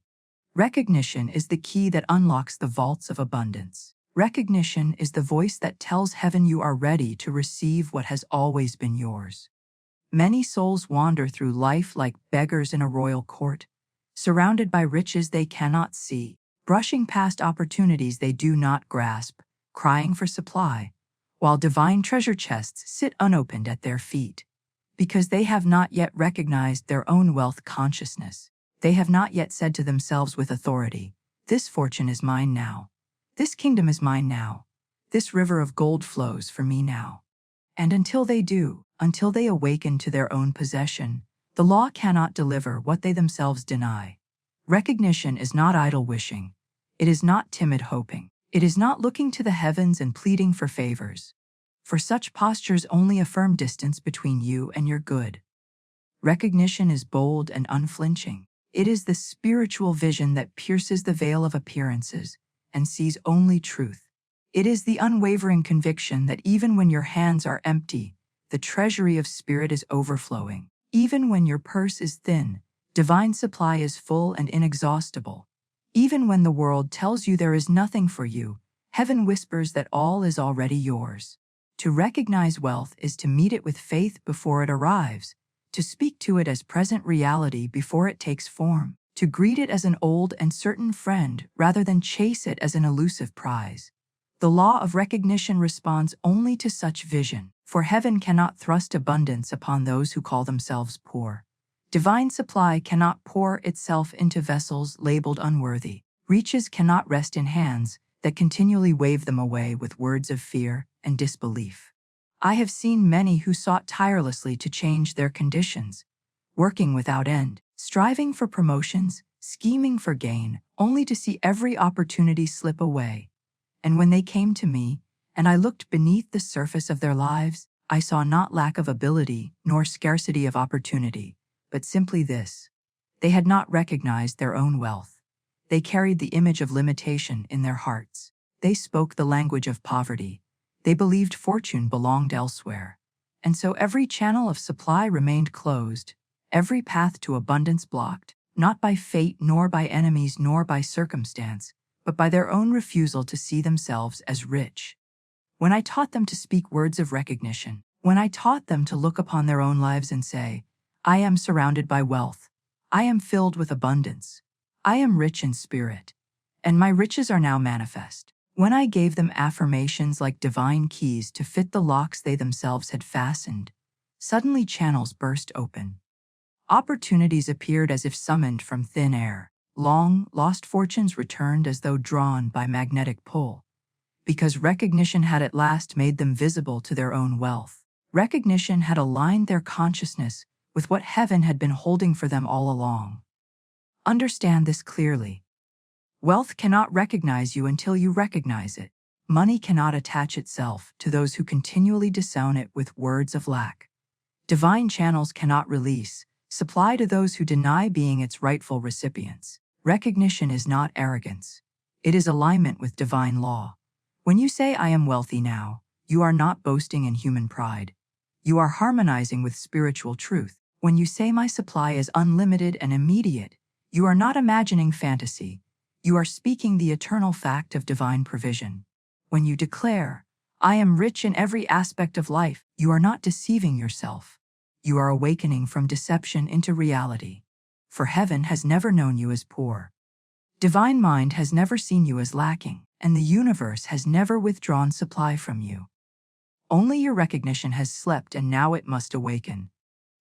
Recognition is the key that unlocks the vaults of abundance. Recognition is the voice that tells heaven you are ready to receive what has always been yours. Many souls wander through life like beggars in a royal court, surrounded by riches they cannot see, brushing past opportunities they do not grasp, crying for supply, while divine treasure chests sit unopened at their feet. Because they have not yet recognized their own wealth consciousness. They have not yet said to themselves with authority, "This fortune is mine now. This kingdom is mine now. This river of gold flows for me now." And until they do, until they awaken to their own possession, the law cannot deliver what they themselves deny. Recognition is not idle wishing. It is not timid hoping. It is not looking to the heavens and pleading for favors. For such postures only affirm distance between you and your good. Recognition is bold and unflinching. It is the spiritual vision that pierces the veil of appearances and sees only truth. It is the unwavering conviction that even when your hands are empty, the treasury of spirit is overflowing. Even when your purse is thin, divine supply is full and inexhaustible. Even when the world tells you there is nothing for you, heaven whispers that all is already yours. To recognize wealth is to meet it with faith before it arrives, to speak to it as present reality before it takes form, to greet it as an old and certain friend rather than chase it as an elusive prize. The law of recognition responds only to such vision, for heaven cannot thrust abundance upon those who call themselves poor. Divine supply cannot pour itself into vessels labeled unworthy. Riches cannot rest in hands that continually wave them away with words of fear and disbelief. I have seen many who sought tirelessly to change their conditions, working without end, striving for promotions, scheming for gain, only to see every opportunity slip away. And when they came to me, and I looked beneath the surface of their lives, I saw not lack of ability nor scarcity of opportunity, but simply this: they had not recognized their own wealth. They carried the image of limitation in their hearts. They spoke the language of poverty. They believed fortune belonged elsewhere. And so every channel of supply remained closed, every path to abundance blocked, not by fate nor by enemies nor by circumstance, but by their own refusal to see themselves as rich. When I taught them to speak words of recognition, when I taught them to look upon their own lives and say, "I am surrounded by wealth. I am filled with abundance. I am rich in spirit, and my riches are now manifest." When I gave them affirmations like divine keys to fit the locks they themselves had fastened, suddenly channels burst open. Opportunities appeared as if summoned from thin air. Long, lost fortunes returned as though drawn by magnetic pull, because recognition had at last made them visible to their own wealth. Recognition had aligned their consciousness with what heaven had been holding for them all along. Understand this clearly. Wealth cannot recognize you until you recognize it. Money cannot attach itself to those who continually disown it with words of lack. Divine channels cannot release supply to those who deny being its rightful recipients. Recognition is not arrogance. It is alignment with divine law. When you say, "I am wealthy now," you are not boasting in human pride. You are harmonizing with spiritual truth. When you say, "My supply is unlimited and immediate," you are not imagining fantasy. You are speaking the eternal fact of divine provision. When you declare, "I am rich in every aspect of life," you are not deceiving yourself. You are awakening from deception into reality. For heaven has never known you as poor. Divine mind has never seen you as lacking, and the universe has never withdrawn supply from you. Only your recognition has slept, and now it must awaken.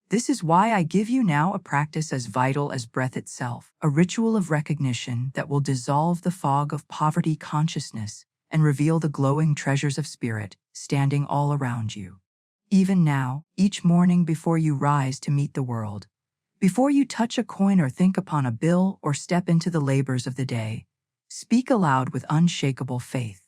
This is why I give you now a practice as vital as breath itself, a ritual of recognition that will dissolve the fog of poverty consciousness and reveal the glowing treasures of spirit standing all around you. Even now, each morning before you rise to meet the world, before you touch a coin or think upon a bill or step into the labors of the day, speak aloud with unshakable faith.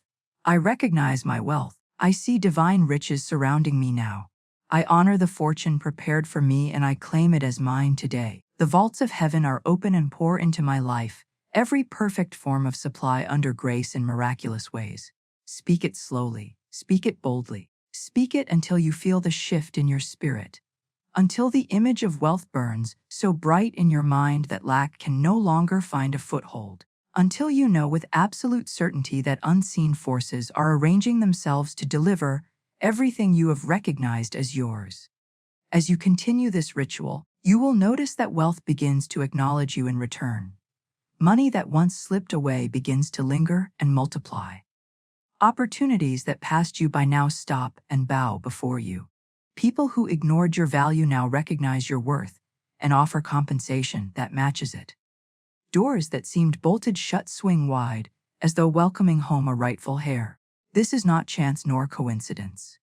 I recognize my wealth. I see divine riches surrounding me now. I honor the fortune prepared for me, and I claim it as mine today. The vaults of heaven are open and pour into my life every perfect form of supply under grace in miraculous ways. Speak it slowly. Speak it boldly. Speak it until you feel the shift in your spirit. Until the image of wealth burns so bright in your mind that lack can no longer find a foothold. Until you know with absolute certainty that unseen forces are arranging themselves to deliver everything you have recognized as yours. As you continue this ritual, you will notice that wealth begins to acknowledge you in return. Money that once slipped away begins to linger and multiply. Opportunities that passed you by now stop and bow before you. People who ignored your value now recognize your worth and offer compensation that matches it. Doors that seemed bolted shut swing wide, as though welcoming home a rightful heir. This is not chance nor coincidence.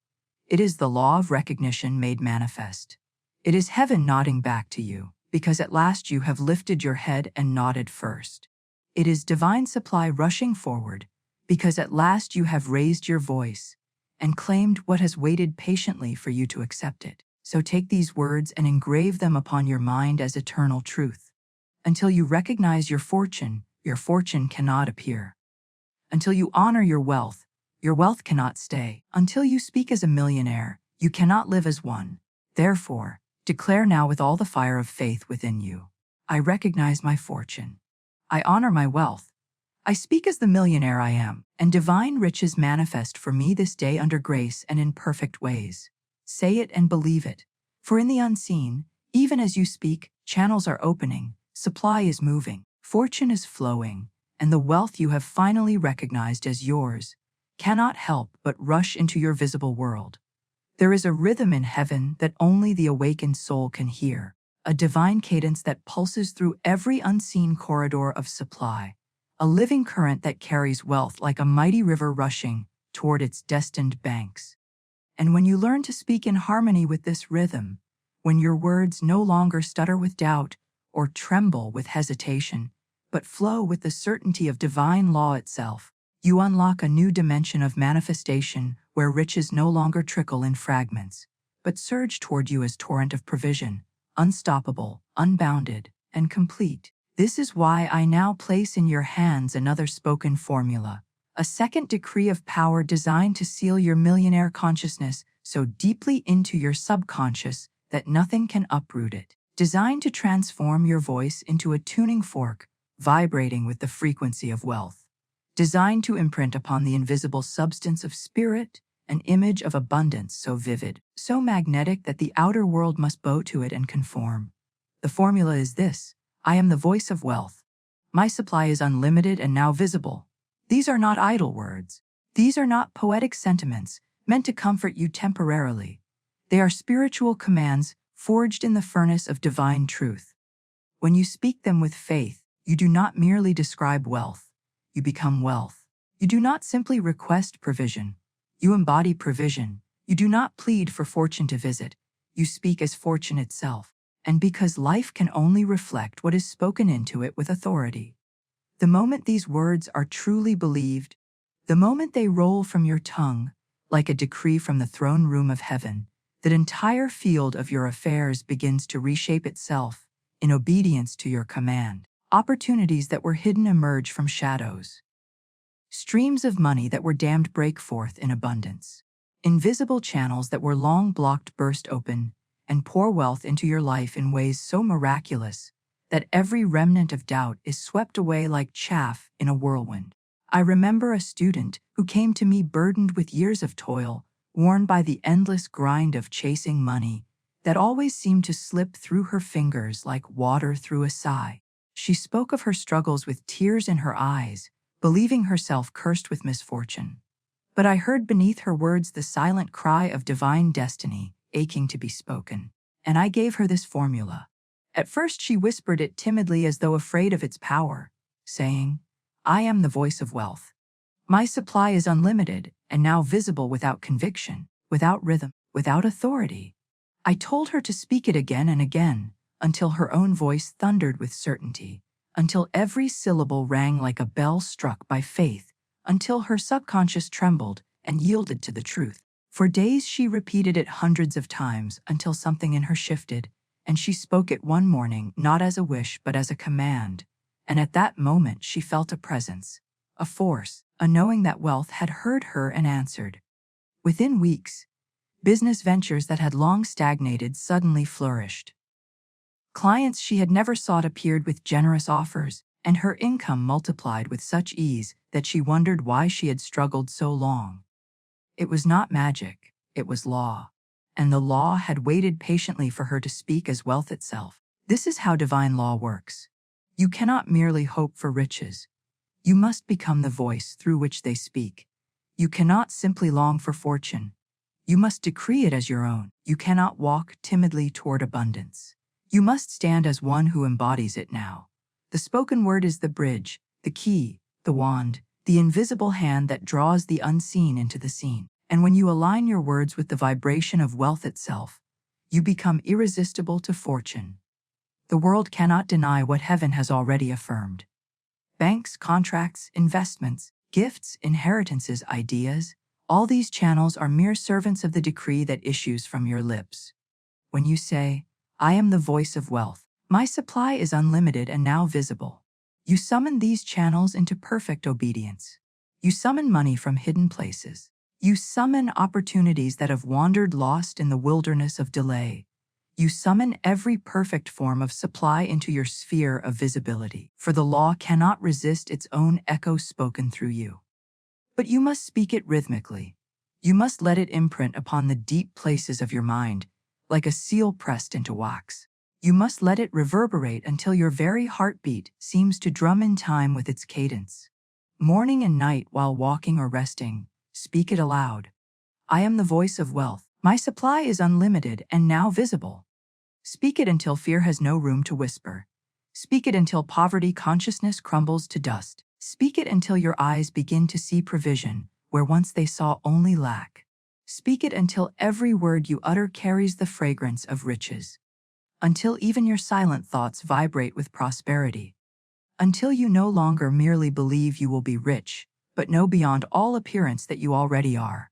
It is the law of recognition made manifest. It is heaven nodding back to you, because at last you have lifted your head and nodded first. It is divine supply rushing forward, because at last you have raised your voice and claimed what has waited patiently for you to accept it. So take these words and engrave them upon your mind as eternal truth. Until you recognize your fortune cannot appear. Until you honor your wealth cannot stay. Until you speak as a millionaire, you cannot live as one. Therefore, declare now with all the fire of faith within you. I recognize my fortune. I honor my wealth. I speak as the millionaire I am, and divine riches manifest for me this day under grace and in perfect ways. Say it and believe it. For in the unseen, even as you speak, channels are opening, supply is moving, fortune is flowing, and the wealth you have finally recognized as yours cannot help but rush into your visible world. There is a rhythm in heaven that only the awakened soul can hear, a divine cadence that pulses through every unseen corridor of supply, a living current that carries wealth like a mighty river rushing toward its destined banks. And when you learn to speak in harmony with this rhythm, when your words no longer stutter with doubt or tremble with hesitation, but flow with the certainty of divine law itself, you unlock a new dimension of manifestation where riches no longer trickle in fragments, but surge toward you as torrent of provision, unstoppable, unbounded, and complete. This is why I now place in your hands another spoken formula, a second decree of power designed to seal your millionaire consciousness so deeply into your subconscious that nothing can uproot it. Designed to transform your voice into a tuning fork, vibrating with the frequency of wealth. Designed to imprint upon the invisible substance of spirit an image of abundance so vivid, so magnetic that the outer world must bow to it and conform. The formula is this: I am the voice of wealth. My supply is unlimited and now visible. These are not idle words. These are not poetic sentiments meant to comfort you temporarily. They are spiritual commands forged in the furnace of divine truth. When you speak them with faith, you do not merely describe wealth. You become wealth. You do not simply request provision. You embody provision. You do not plead for fortune to visit. You speak as fortune itself. And because life can only reflect what is spoken into it with authority. The moment these words are truly believed, the moment they roll from your tongue, like a decree from the throne room of heaven, that entire field of your affairs begins to reshape itself in obedience to your command. Opportunities that were hidden emerge from shadows. Streams of money that were dammed break forth in abundance. Invisible channels that were long blocked burst open and pour wealth into your life in ways so miraculous that every remnant of doubt is swept away like chaff in a whirlwind. I remember a student who came to me burdened with years of toil, worn by the endless grind of chasing money that always seemed to slip through her fingers like water through a sigh. She spoke of her struggles with tears in her eyes, believing herself cursed with misfortune. But I heard beneath her words the silent cry of divine destiny, aching to be spoken. And I gave her this formula. At first she whispered it timidly as though afraid of its power, saying, "I am the voice of wealth. My supply is unlimited and now visible without conviction, without rhythm, without authority." I told her to speak it again and again, until her own voice thundered with certainty, until every syllable rang like a bell struck by faith, until her subconscious trembled and yielded to the truth. For days she repeated it hundreds of times until something in her shifted, and she spoke it one morning not as a wish but as a command. And at that moment she felt a presence, a force, a knowing that wealth had heard her and answered. Within weeks, business ventures that had long stagnated suddenly flourished. Clients she had never sought appeared with generous offers, and her income multiplied with such ease that she wondered why she had struggled so long. It was not magic, it was law. And the law had waited patiently for her to speak as wealth itself. This is how divine law works. You cannot merely hope for riches. You must become the voice through which they speak. You cannot simply long for fortune. You must decree it as your own. You cannot walk timidly toward abundance. You must stand as one who embodies it now. The spoken word is the bridge, the key, the wand, the invisible hand that draws the unseen into the seen. And when you align your words with the vibration of wealth itself, you become irresistible to fortune. The world cannot deny what heaven has already affirmed. Banks, contracts, investments, gifts, inheritances, ideas, all these channels are mere servants of the decree that issues from your lips. When you say, "I am the voice of wealth, my supply is unlimited and now visible," you summon these channels into perfect obedience. You summon money from hidden places. You summon opportunities that have wandered lost in the wilderness of delay. You summon every perfect form of supply into your sphere of visibility, for the law cannot resist its own echo spoken through you. But you must speak it rhythmically. You must let it imprint upon the deep places of your mind, like a seal pressed into wax. You must let it reverberate until your very heartbeat seems to drum in time with its cadence. Morning and night while walking or resting, speak it aloud. I am the voice of wealth. My supply is unlimited and now visible. Speak it until fear has no room to whisper. Speak it until poverty consciousness crumbles to dust. Speak it until your eyes begin to see provision where once they saw only lack. Speak it until every word you utter carries the fragrance of riches. Until even your silent thoughts vibrate with prosperity. Until you no longer merely believe you will be rich, but know beyond all appearance that you already are.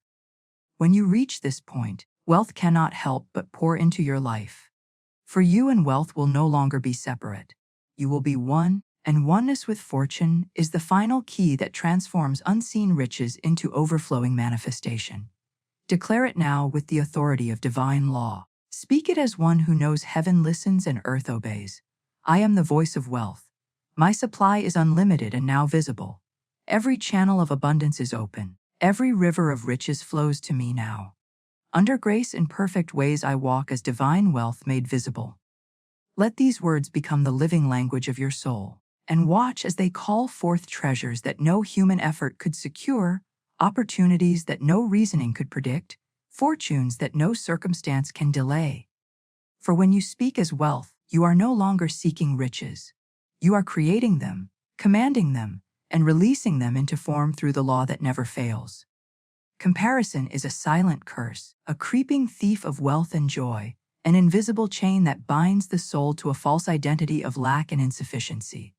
When you reach this point, wealth cannot help but pour into your life. For you and wealth will no longer be separate. You will be one, and oneness with fortune is the final key that transforms unseen riches into overflowing manifestation. Declare it now with the authority of divine law. Speak it as one who knows heaven listens and earth obeys. I am the voice of wealth. My supply is unlimited and now visible. Every channel of abundance is open. Every river of riches flows to me now. Under grace in perfect ways I walk as divine wealth made visible. Let these words become the living language of your soul, and watch as they call forth treasures that no human effort could secure, opportunities that no reasoning could predict, fortunes that no circumstance can delay. For when you speak as wealth, you are no longer seeking riches. You are creating them, commanding them, and releasing them into form through the law that never fails. Comparison is a silent curse, a creeping thief of wealth and joy, an invisible chain that binds the soul to a false identity of lack and insufficiency.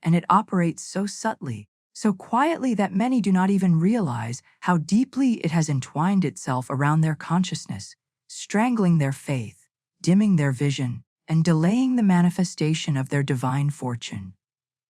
And it operates so subtly, so quietly that many do not even realize how deeply it has entwined itself around their consciousness, strangling their faith, dimming their vision, and delaying the manifestation of their divine fortune.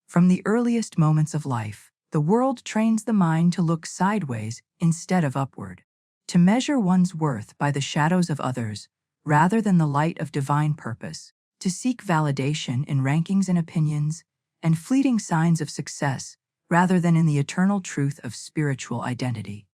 From the earliest moments of life, the world trains the mind to look sideways instead of upward, to measure one's worth by the shadows of others rather than the light of divine purpose, to seek validation in rankings and opinions, and fleeting signs of success rather than in the eternal truth of spiritual identity.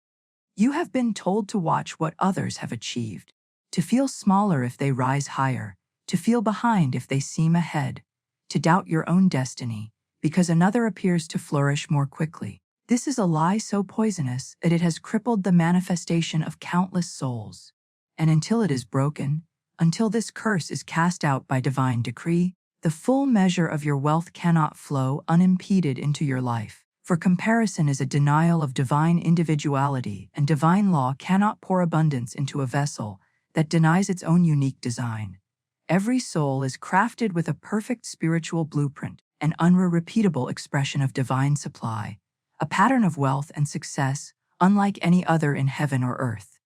You have been told to watch what others have achieved, to feel smaller if they rise higher, to feel behind if they seem ahead, to doubt your own destiny because another appears to flourish more quickly. This is a lie so poisonous that it has crippled the manifestation of countless souls. And until it is broken, until this curse is cast out by divine decree, the full measure of your wealth cannot flow unimpeded into your life. For comparison is a denial of divine individuality, and divine law cannot pour abundance into a vessel that denies its own unique design. Every soul is crafted with a perfect spiritual blueprint, an unrepeatable expression of divine supply, a pattern of wealth and success unlike any other in heaven or earth.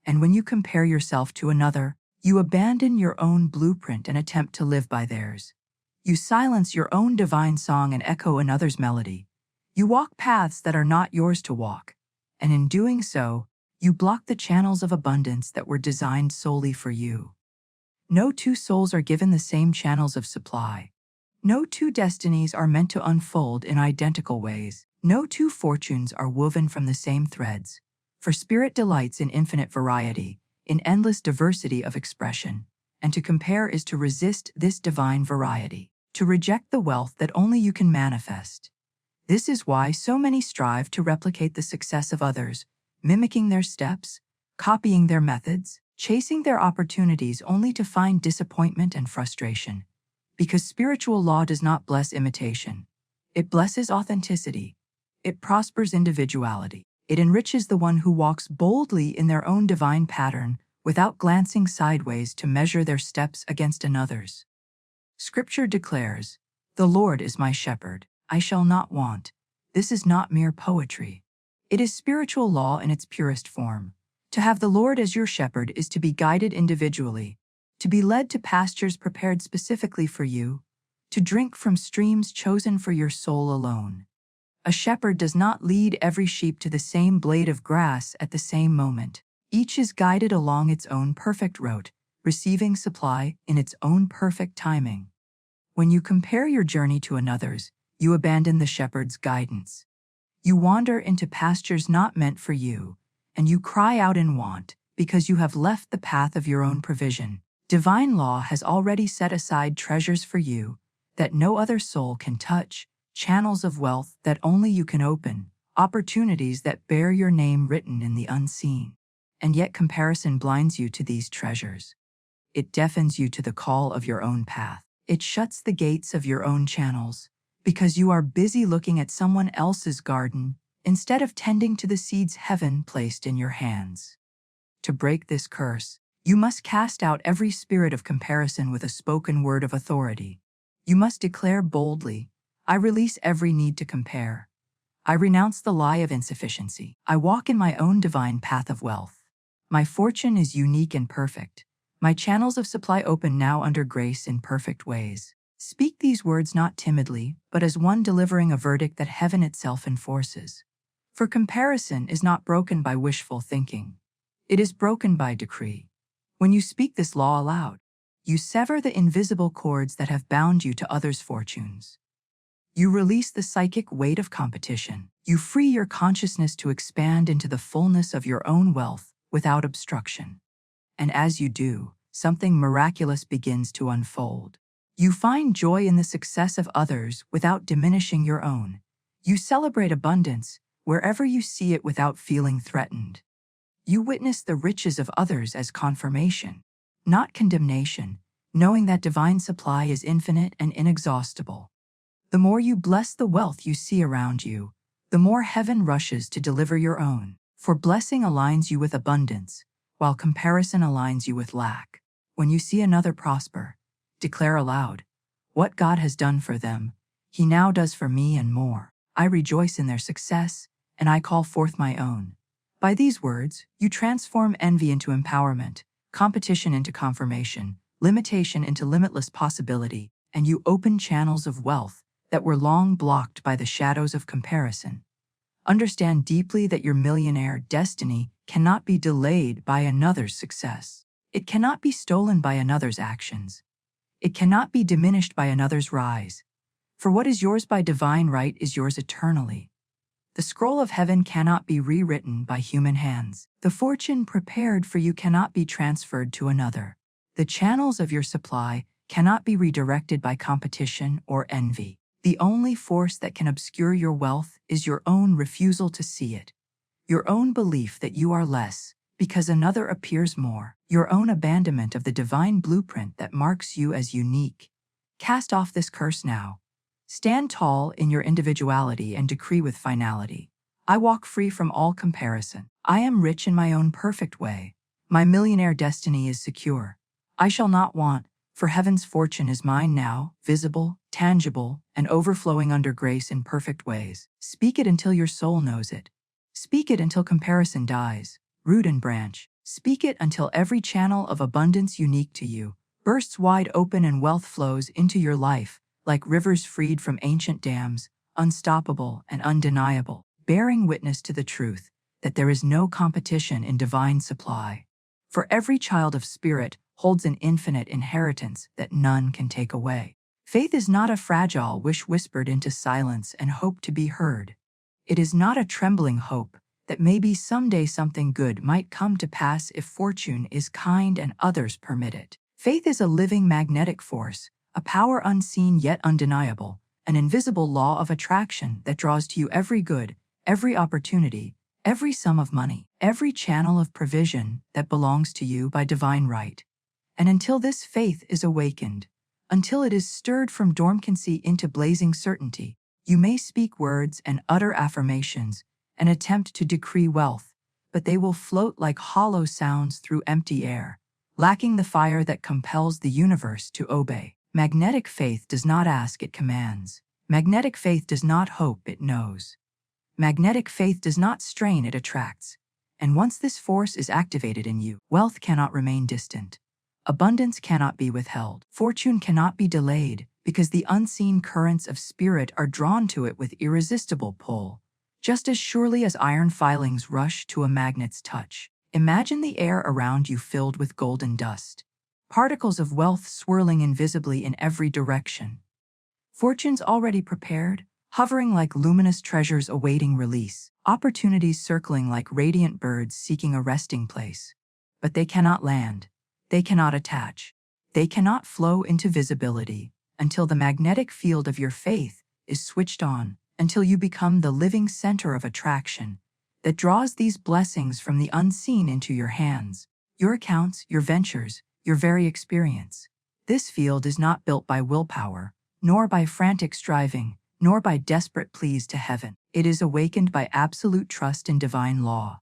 And when you compare yourself to another, you abandon your own blueprint and attempt to live by theirs. You silence your own divine song and echo another's melody. You walk paths that are not yours to walk, and in doing so, you block the channels of abundance that were designed solely for you. No two souls are given the same channels of supply. No two destinies are meant to unfold in identical ways. No two fortunes are woven from the same threads. For spirit delights in infinite variety, in endless diversity of expression, and to compare is to resist this divine variety, to reject the wealth that only you can manifest. This is why so many strive to replicate the success of others, mimicking their steps, copying their methods, chasing their opportunities only to find disappointment and frustration. Because spiritual law does not bless imitation. It blesses authenticity. It prospers individuality. It enriches the one who walks boldly in their own divine pattern without glancing sideways to measure their steps against another's. Scripture declares, "The Lord is my shepherd, I shall not want." This is not mere poetry. It is spiritual law in its purest form. To have the Lord as your shepherd is to be guided individually, to be led to pastures prepared specifically for you, to drink from streams chosen for your soul alone. A shepherd does not lead every sheep to the same blade of grass at the same moment. Each is guided along its own perfect route, receiving supply in its own perfect timing. When you compare your journey to another's, you abandon the shepherd's guidance. You wander into pastures not meant for you, and you cry out in want because you have left the path of your own provision. Divine law has already set aside treasures for you that no other soul can touch, channels of wealth that only you can open, opportunities that bear your name written in the unseen. And yet comparison blinds you to these treasures. It deafens you to the call of your own path. It shuts the gates of your own channels, because you are busy looking at someone else's garden instead of tending to the seeds heaven placed in your hands. To break this curse, you must cast out every spirit of comparison with a spoken word of authority. You must declare boldly, "I release every need to compare. I renounce the lie of insufficiency. I walk in my own divine path of wealth. My fortune is unique and perfect. My channels of supply open now under grace in perfect ways." Speak these words not timidly, but as one delivering a verdict that heaven itself enforces. For comparison is not broken by wishful thinking. It is broken by decree. When you speak this law aloud, you sever the invisible cords that have bound you to others' fortunes. You release the psychic weight of competition. You free your consciousness to expand into the fullness of your own wealth without obstruction. And as you do, something miraculous begins to unfold. You find joy in the success of others without diminishing your own. You celebrate abundance wherever you see it without feeling threatened. You witness the riches of others as confirmation, not condemnation, knowing that divine supply is infinite and inexhaustible. The more you bless the wealth you see around you, the more heaven rushes to deliver your own. For blessing aligns you with abundance, while comparison aligns you with lack. When you see another prosper, declare aloud, "What God has done for them, He now does for me and more. I rejoice in their success, and I call forth my own." By these words, you transform envy into empowerment, competition into confirmation, limitation into limitless possibility, and you open channels of wealth that were long blocked by the shadows of comparison. Understand deeply that your millionaire destiny cannot be delayed by another's success. It cannot be stolen by another's actions. It cannot be diminished by another's rise. For what is yours by divine right is yours eternally. The scroll of heaven cannot be rewritten by human hands. The fortune prepared for you cannot be transferred to another. The channels of your supply cannot be redirected by competition or envy. The only force that can obscure your wealth is your own refusal to see it. Your own belief that you are less because another appears more. Your own abandonment of the divine blueprint that marks you as unique. Cast off this curse now. Stand tall in your individuality and decree with finality. I walk free from all comparison. I am rich in my own perfect way. My millionaire destiny is secure. I shall not want, for heaven's fortune is mine now, visible, tangible, and overflowing under grace in perfect ways. Speak it until your soul knows it. Speak it until comparison dies, root and branch. Speak it until every channel of abundance unique to you bursts wide open and wealth flows into your life, like rivers freed from ancient dams, unstoppable and undeniable, bearing witness to the truth that there is no competition in divine supply. For every child of spirit holds an infinite inheritance that none can take away. Faith is not a fragile wish whispered into silence and hope to be heard. It is not a trembling hope that maybe someday something good might come to pass if fortune is kind and others permit it. Faith is a living magnetic force, a power unseen yet undeniable, an invisible law of attraction that draws to you every good, every opportunity, every sum of money, every channel of provision that belongs to you by divine right. And until this faith is awakened, until it is stirred from dormancy into blazing certainty, you may speak words and utter affirmations and attempt to decree wealth, but they will float like hollow sounds through empty air, lacking the fire that compels the universe to obey. Magnetic faith does not ask, it commands. Magnetic faith does not hope, it knows. Magnetic faith does not strain, it attracts. And once this force is activated in you, wealth cannot remain distant. Abundance cannot be withheld. Fortune cannot be delayed, because the unseen currents of spirit are drawn to it with irresistible pull. Just as surely as iron filings rush to a magnet's touch. Imagine the air around you filled with golden dust. Particles of wealth swirling invisibly in every direction. Fortunes already prepared, hovering like luminous treasures awaiting release. Opportunities circling like radiant birds seeking a resting place. But they cannot land. They cannot attach. They cannot flow into visibility until the magnetic field of your faith is switched on, until you become the living center of attraction that draws these blessings from the unseen into your hands, your accounts, your ventures, your very experience. This field is not built by willpower, nor by frantic striving, nor by desperate pleas to heaven. It is awakened by absolute trust in divine law,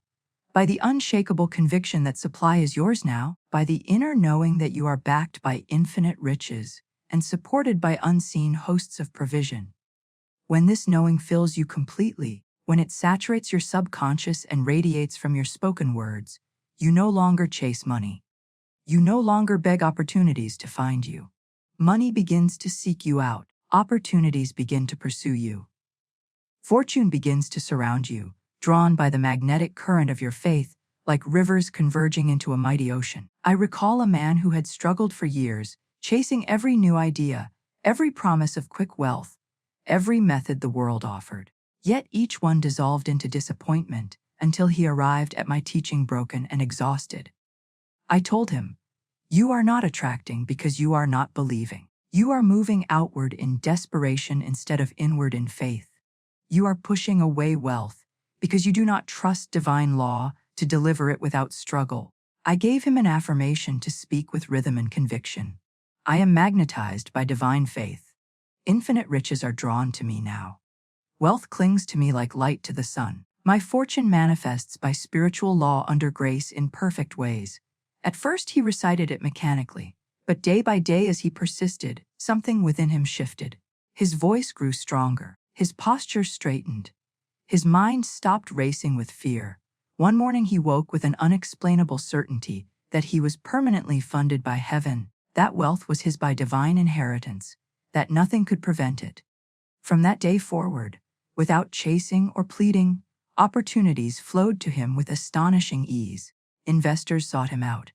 by the unshakable conviction that supply is yours now, by the inner knowing that you are backed by infinite riches and supported by unseen hosts of provision. When this knowing fills you completely, when it saturates your subconscious and radiates from your spoken words, you no longer chase money. You no longer beg opportunities to find you. Money begins to seek you out. Opportunities begin to pursue you. Fortune begins to surround you, drawn by the magnetic current of your faith, like rivers converging into a mighty ocean. I recall a man who had struggled for years, chasing every new idea, every promise of quick wealth, every method the world offered. Yet each one dissolved into disappointment until he arrived at my teaching broken and exhausted. I told him, "You are not attracting because you are not believing. You are moving outward in desperation instead of inward in faith. You are pushing away wealth because you do not trust divine law to deliver it without struggle." I gave him an affirmation to speak with rhythm and conviction. I am magnetized by divine faith. Infinite riches are drawn to me now. Wealth clings to me like light to the sun. My fortune manifests by spiritual law under grace in perfect ways. At first he recited it mechanically, but day by day as he persisted, something within him shifted. His voice grew stronger, his posture straightened. His mind stopped racing with fear. One morning he woke with an unexplainable certainty that he was permanently funded by heaven, that wealth was his by divine inheritance, that nothing could prevent it. From that day forward, without chasing or pleading, opportunities flowed to him with astonishing ease. Investors sought him out.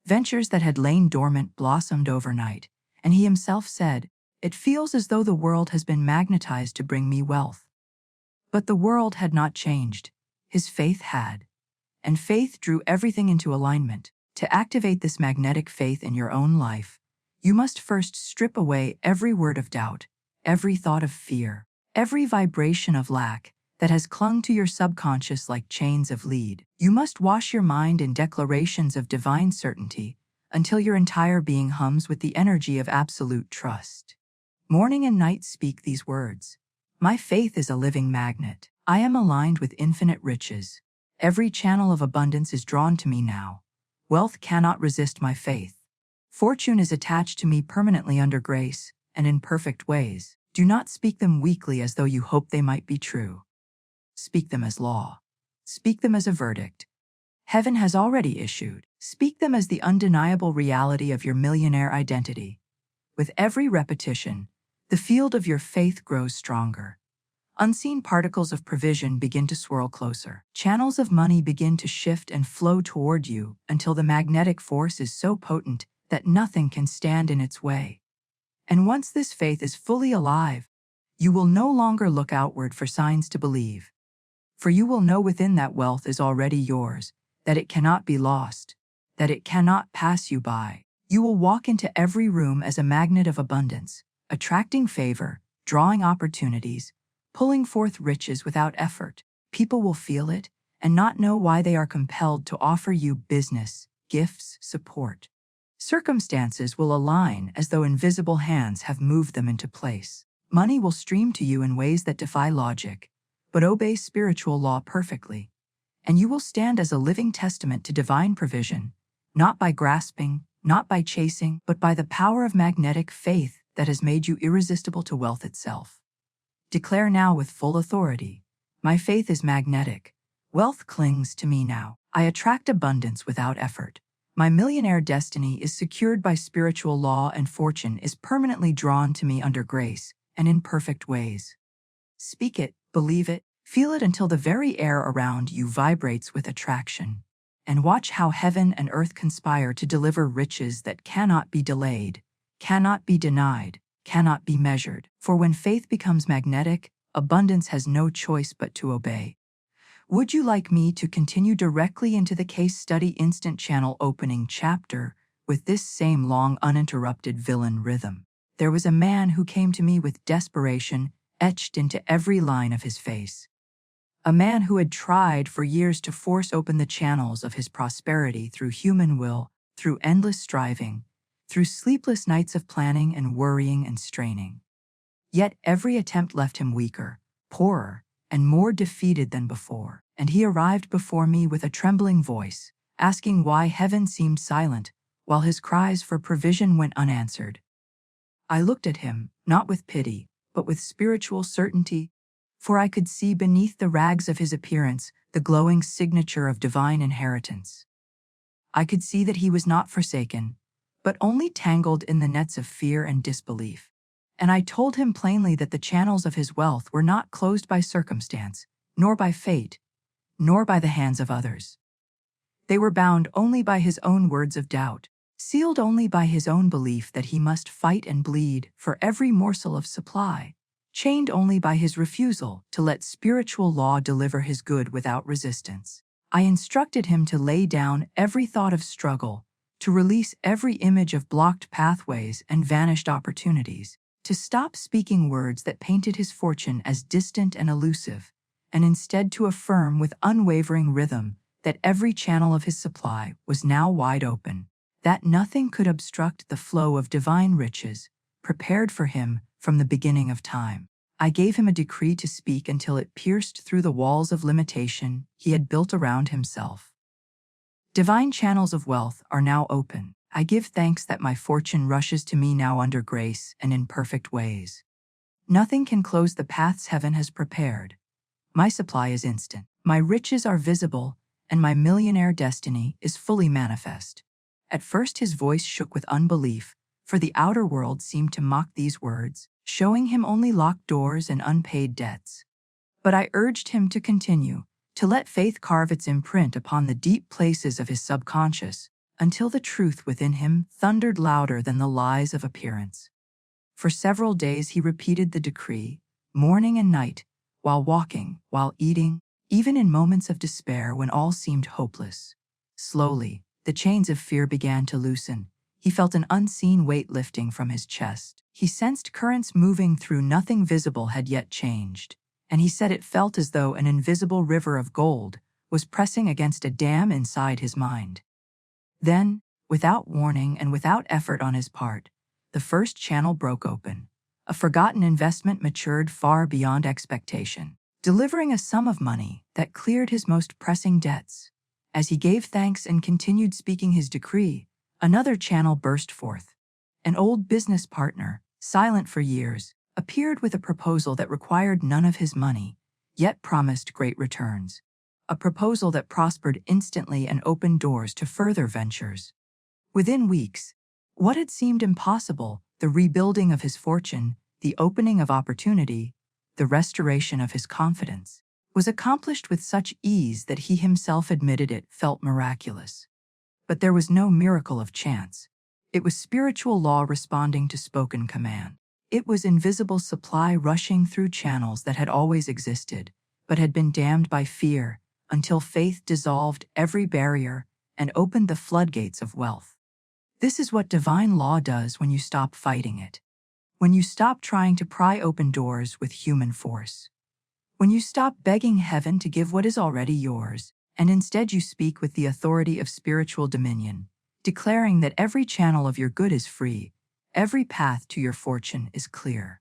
Ventures that had lain dormant blossomed overnight, and he himself said, "It feels as though the world has been magnetized to bring me wealth." But the world had not changed. His faith had. And faith drew everything into alignment. To activate this magnetic faith in your own life, you must first strip away every word of doubt, every thought of fear, every vibration of lack that has clung to your subconscious like chains of lead. You must wash your mind in declarations of divine certainty until your entire being hums with the energy of absolute trust. Morning and night speak these words. My faith is a living magnet. I am aligned with infinite riches. Every channel of abundance is drawn to me now. Wealth cannot resist my faith. Fortune is attached to me permanently under grace and in perfect ways. Do not speak them weakly as though you hope they might be true. Speak them as law. Speak them as a verdict. Heaven has already issued. Speak them as the undeniable reality of your millionaire identity. With every repetition, the field of your faith grows stronger. Unseen particles of provision begin to swirl closer. Channels of money begin to shift and flow toward you until the magnetic force is so potent that nothing can stand in its way. And once this faith is fully alive, you will no longer look outward for signs to believe. For you will know within that wealth is already yours, that it cannot be lost, that it cannot pass you by. You will walk into every room as a magnet of abundance, attracting favor, drawing opportunities, pulling forth riches without effort. People will feel it and not know why they are compelled to offer you business, gifts, support. Circumstances will align as though invisible hands have moved them into place. Money will stream to you in ways that defy logic, but obey spiritual law perfectly, and you will stand as a living testament to divine provision, not by grasping, not by chasing, but by the power of magnetic faith that has made you irresistible to wealth itself. Declare now with full authority, my faith is magnetic. Wealth clings to me now. I attract abundance without effort. My millionaire destiny is secured by spiritual law and fortune is permanently drawn to me under grace and in perfect ways. Speak it, believe it, feel it until the very air around you vibrates with attraction. And watch how heaven and earth conspire to deliver riches that cannot be delayed, cannot be denied, cannot be measured. For when faith becomes magnetic, abundance has no choice but to obey. Would you like me to continue directly into the case study instant channel opening chapter with this same long uninterrupted villain rhythm? There was a man who came to me with desperation etched into every line of his face. A man who had tried for years to force open the channels of his prosperity through human will, through endless striving, through sleepless nights of planning and worrying and straining. Yet every attempt left him weaker, poorer, and more defeated than before. And he arrived before me with a trembling voice, asking why heaven seemed silent, while his cries for provision went unanswered. I looked at him, not with pity, but with spiritual certainty, for I could see beneath the rags of his appearance the glowing signature of divine inheritance. I could see that he was not forsaken, but only tangled in the nets of fear and disbelief. And I told him plainly that the channels of his wealth were not closed by circumstance, nor by fate, nor by the hands of others. They were bound only by his own words of doubt, sealed only by his own belief that he must fight and bleed for every morsel of supply, chained only by his refusal to let spiritual law deliver his good without resistance. I instructed him to lay down every thought of struggle, to release every image of blocked pathways and vanished opportunities, to stop speaking words that painted his fortune as distant and elusive, and instead to affirm with unwavering rhythm that every channel of his supply was now wide open, that nothing could obstruct the flow of divine riches prepared for him from the beginning of time. I gave him a decree to speak until it pierced through the walls of limitation he had built around himself. Divine channels of wealth are now open. I give thanks that my fortune rushes to me now under grace and in perfect ways. Nothing can close the paths heaven has prepared. My supply is instant. My riches are visible, and my millionaire destiny is fully manifest. At first his voice shook with unbelief, for the outer world seemed to mock these words, showing him only locked doors and unpaid debts. But I urged him to continue, to let faith carve its imprint upon the deep places of his subconscious, until the truth within him thundered louder than the lies of appearance. For several days he repeated the decree, morning and night, while walking, while eating, even in moments of despair when all seemed hopeless. Slowly, the chains of fear began to loosen. He felt an unseen weight lifting from his chest. He sensed currents moving through nothing visible had yet changed, and he said it felt as though an invisible river of gold was pressing against a dam inside his mind. Then, without warning and without effort on his part, the first channel broke open. A forgotten investment matured far beyond expectation, delivering a sum of money that cleared his most pressing debts. As he gave thanks and continued speaking his decree, another channel burst forth. An old business partner, silent for years, appeared with a proposal that required none of his money, yet promised great returns. A proposal that prospered instantly and opened doors to further ventures. Within weeks, what had seemed impossible, the rebuilding of his fortune, the opening of opportunity, the restoration of his confidence, was accomplished with such ease that he himself admitted it felt miraculous. But there was no miracle of chance. It was spiritual law responding to spoken command. It was invisible supply rushing through channels that had always existed, but had been dammed by fear, until faith dissolved every barrier and opened the floodgates of wealth. This is what divine law does when you stop fighting it. When you stop trying to pry open doors with human force. When you stop begging heaven to give what is already yours, and instead you speak with the authority of spiritual dominion, declaring that every channel of your good is free, every path to your fortune is clear.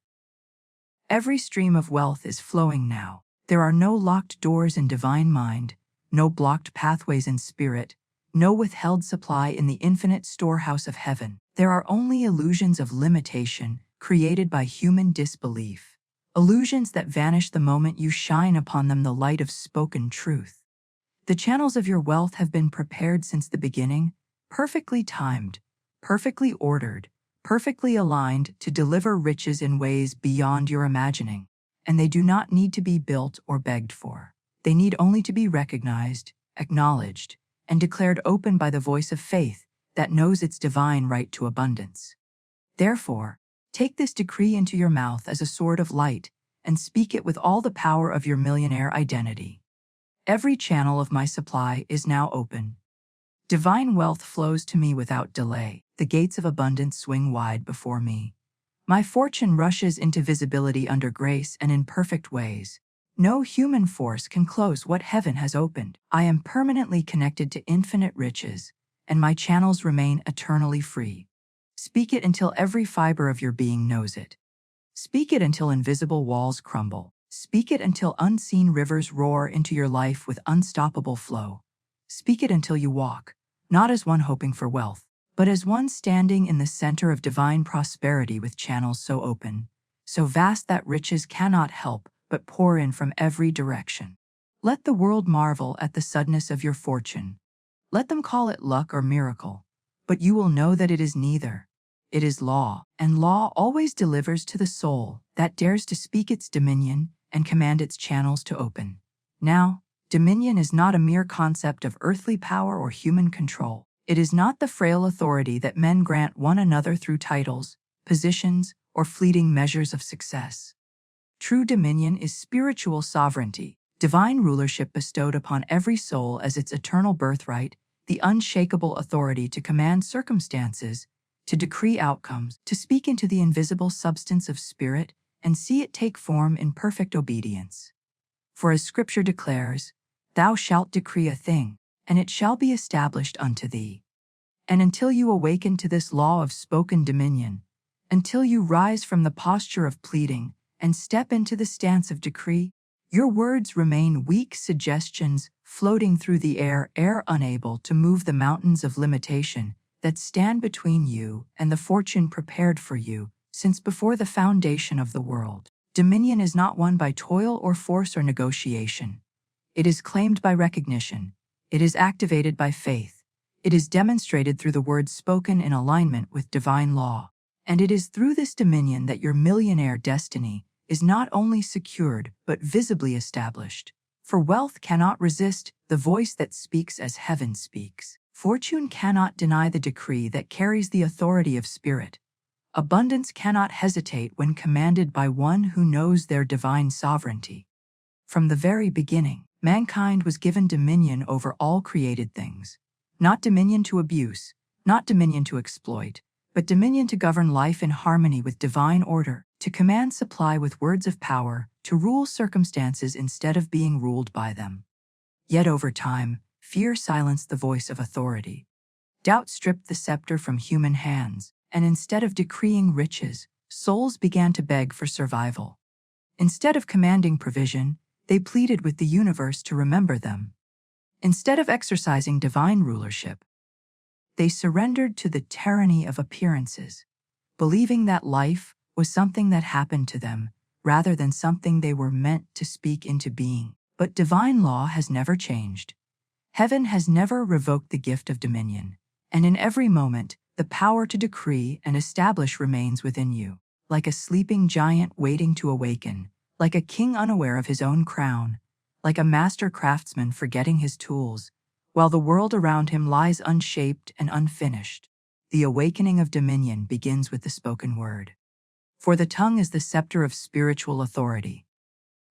Every stream of wealth is flowing now. There are no locked doors in divine mind, no blocked pathways in spirit, no withheld supply in the infinite storehouse of heaven. There are only illusions of limitation created by human disbelief, illusions that vanish the moment you shine upon them the light of spoken truth. The channels of your wealth have been prepared since the beginning, perfectly timed, perfectly ordered, perfectly aligned to deliver riches in ways beyond your imagining. And they do not need to be built or begged for. They need only to be recognized, acknowledged, and declared open by the voice of faith that knows its divine right to abundance. Therefore, take this decree into your mouth as a sword of light and speak it with all the power of your millionaire identity. Every channel of my supply is now open. Divine wealth flows to me without delay. The gates of abundance swing wide before me. My fortune rushes into visibility under grace and in perfect ways. No human force can close what heaven has opened. I am permanently connected to infinite riches, and my channels remain eternally free. Speak it until every fiber of your being knows it. Speak it until invisible walls crumble. Speak it until unseen rivers roar into your life with unstoppable flow. Speak it until you walk, not as one hoping for wealth, but as one standing in the center of divine prosperity with channels so open, so vast that riches cannot help but pour in from every direction. Let the world marvel at the suddenness of your fortune. Let them call it luck or miracle, but you will know that it is neither. It is law, and law always delivers to the soul that dares to speak its dominion and command its channels to open. Now, dominion is not a mere concept of earthly power or human control. It is not the frail authority that men grant one another through titles, positions, or fleeting measures of success. True dominion is spiritual sovereignty, divine rulership bestowed upon every soul as its eternal birthright, the unshakable authority to command circumstances, to decree outcomes, to speak into the invisible substance of spirit and see it take form in perfect obedience. For as Scripture declares, "Thou shalt decree a thing, and it shall be established unto thee." And until you awaken to this law of spoken dominion, until you rise from the posture of pleading and step into the stance of decree, your words remain weak suggestions floating through the air unable to move the mountains of limitation that stand between you and the fortune prepared for you since before the foundation of the world. Dominion is not won by toil or force or negotiation. It is claimed by recognition. It is activated by faith. It is demonstrated through the words spoken in alignment with divine law. And it is through this dominion that your millionaire destiny is not only secured but visibly established. For wealth cannot resist the voice that speaks as heaven speaks. Fortune cannot deny the decree that carries the authority of spirit. Abundance cannot hesitate when commanded by one who knows their divine sovereignty. From the very beginning, mankind was given dominion over all created things. Not dominion to abuse, Not dominion to exploit, but dominion to govern life in harmony with divine order, to command supply with words of power, to rule circumstances instead of being ruled by them. Yet over time, fear silenced the voice of authority. Doubt stripped the scepter from human hands, and instead of decreeing riches, souls began to beg for survival. Instead of commanding provision, they pleaded with the universe to remember them. Instead of exercising divine rulership, they surrendered to the tyranny of appearances, believing that life was something that happened to them rather than something they were meant to speak into being. But divine law has never changed. Heaven has never revoked the gift of dominion, and in every moment, the power to decree and establish remains within you, like a sleeping giant waiting to awaken, like a king unaware of his own crown, like a master craftsman forgetting his tools, while the world around him lies unshaped and unfinished. The awakening of dominion begins with the spoken word. For the tongue is the scepter of spiritual authority.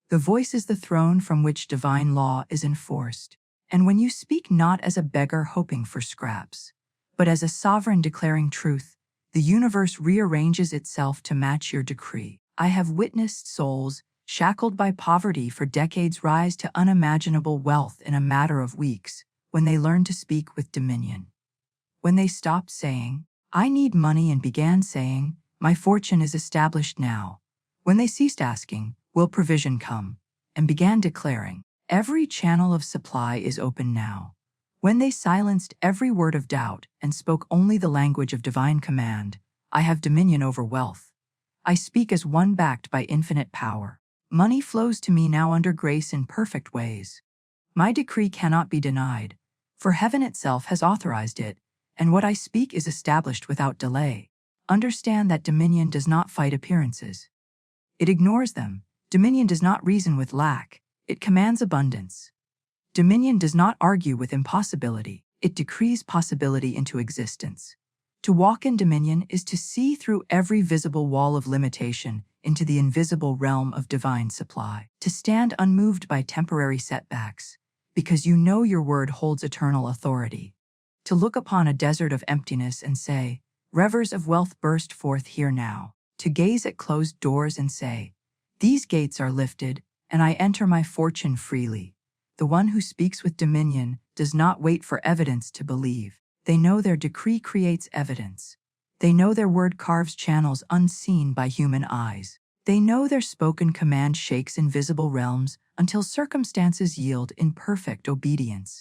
The voice is the throne from which divine law is enforced. And when you speak not as a beggar hoping for scraps, but as a sovereign declaring truth, the universe rearranges itself to match your decree. I have witnessed souls, shackled by poverty for decades, rise to unimaginable wealth in a matter of weeks when they learned to speak with dominion. When they stopped saying, "I need money," and began saying, "My fortune is established now." When they ceased asking, "Will provision come?" and began declaring, "Every channel of supply is open now." When they silenced every word of doubt and spoke only the language of divine command, "I have dominion over wealth. I speak as one backed by infinite power. Money flows to me now under grace in perfect ways. My decree cannot be denied, for heaven itself has authorized it, and what I speak is established without delay." Understand that dominion does not fight appearances. It ignores them. Dominion does not reason with lack. It commands abundance. Dominion does not argue with impossibility. It decrees possibility into existence. To walk in dominion is to see through every visible wall of limitation into the invisible realm of divine supply. To stand unmoved by temporary setbacks, because you know your word holds eternal authority. To look upon a desert of emptiness and say, "Rivers of wealth burst forth here now." To gaze at closed doors and say, "These gates are lifted, and I enter my fortune freely." The one who speaks with dominion does not wait for evidence to believe. They know their decree creates evidence. They know their word carves channels unseen by human eyes. They know their spoken command shakes invisible realms until circumstances yield in perfect obedience.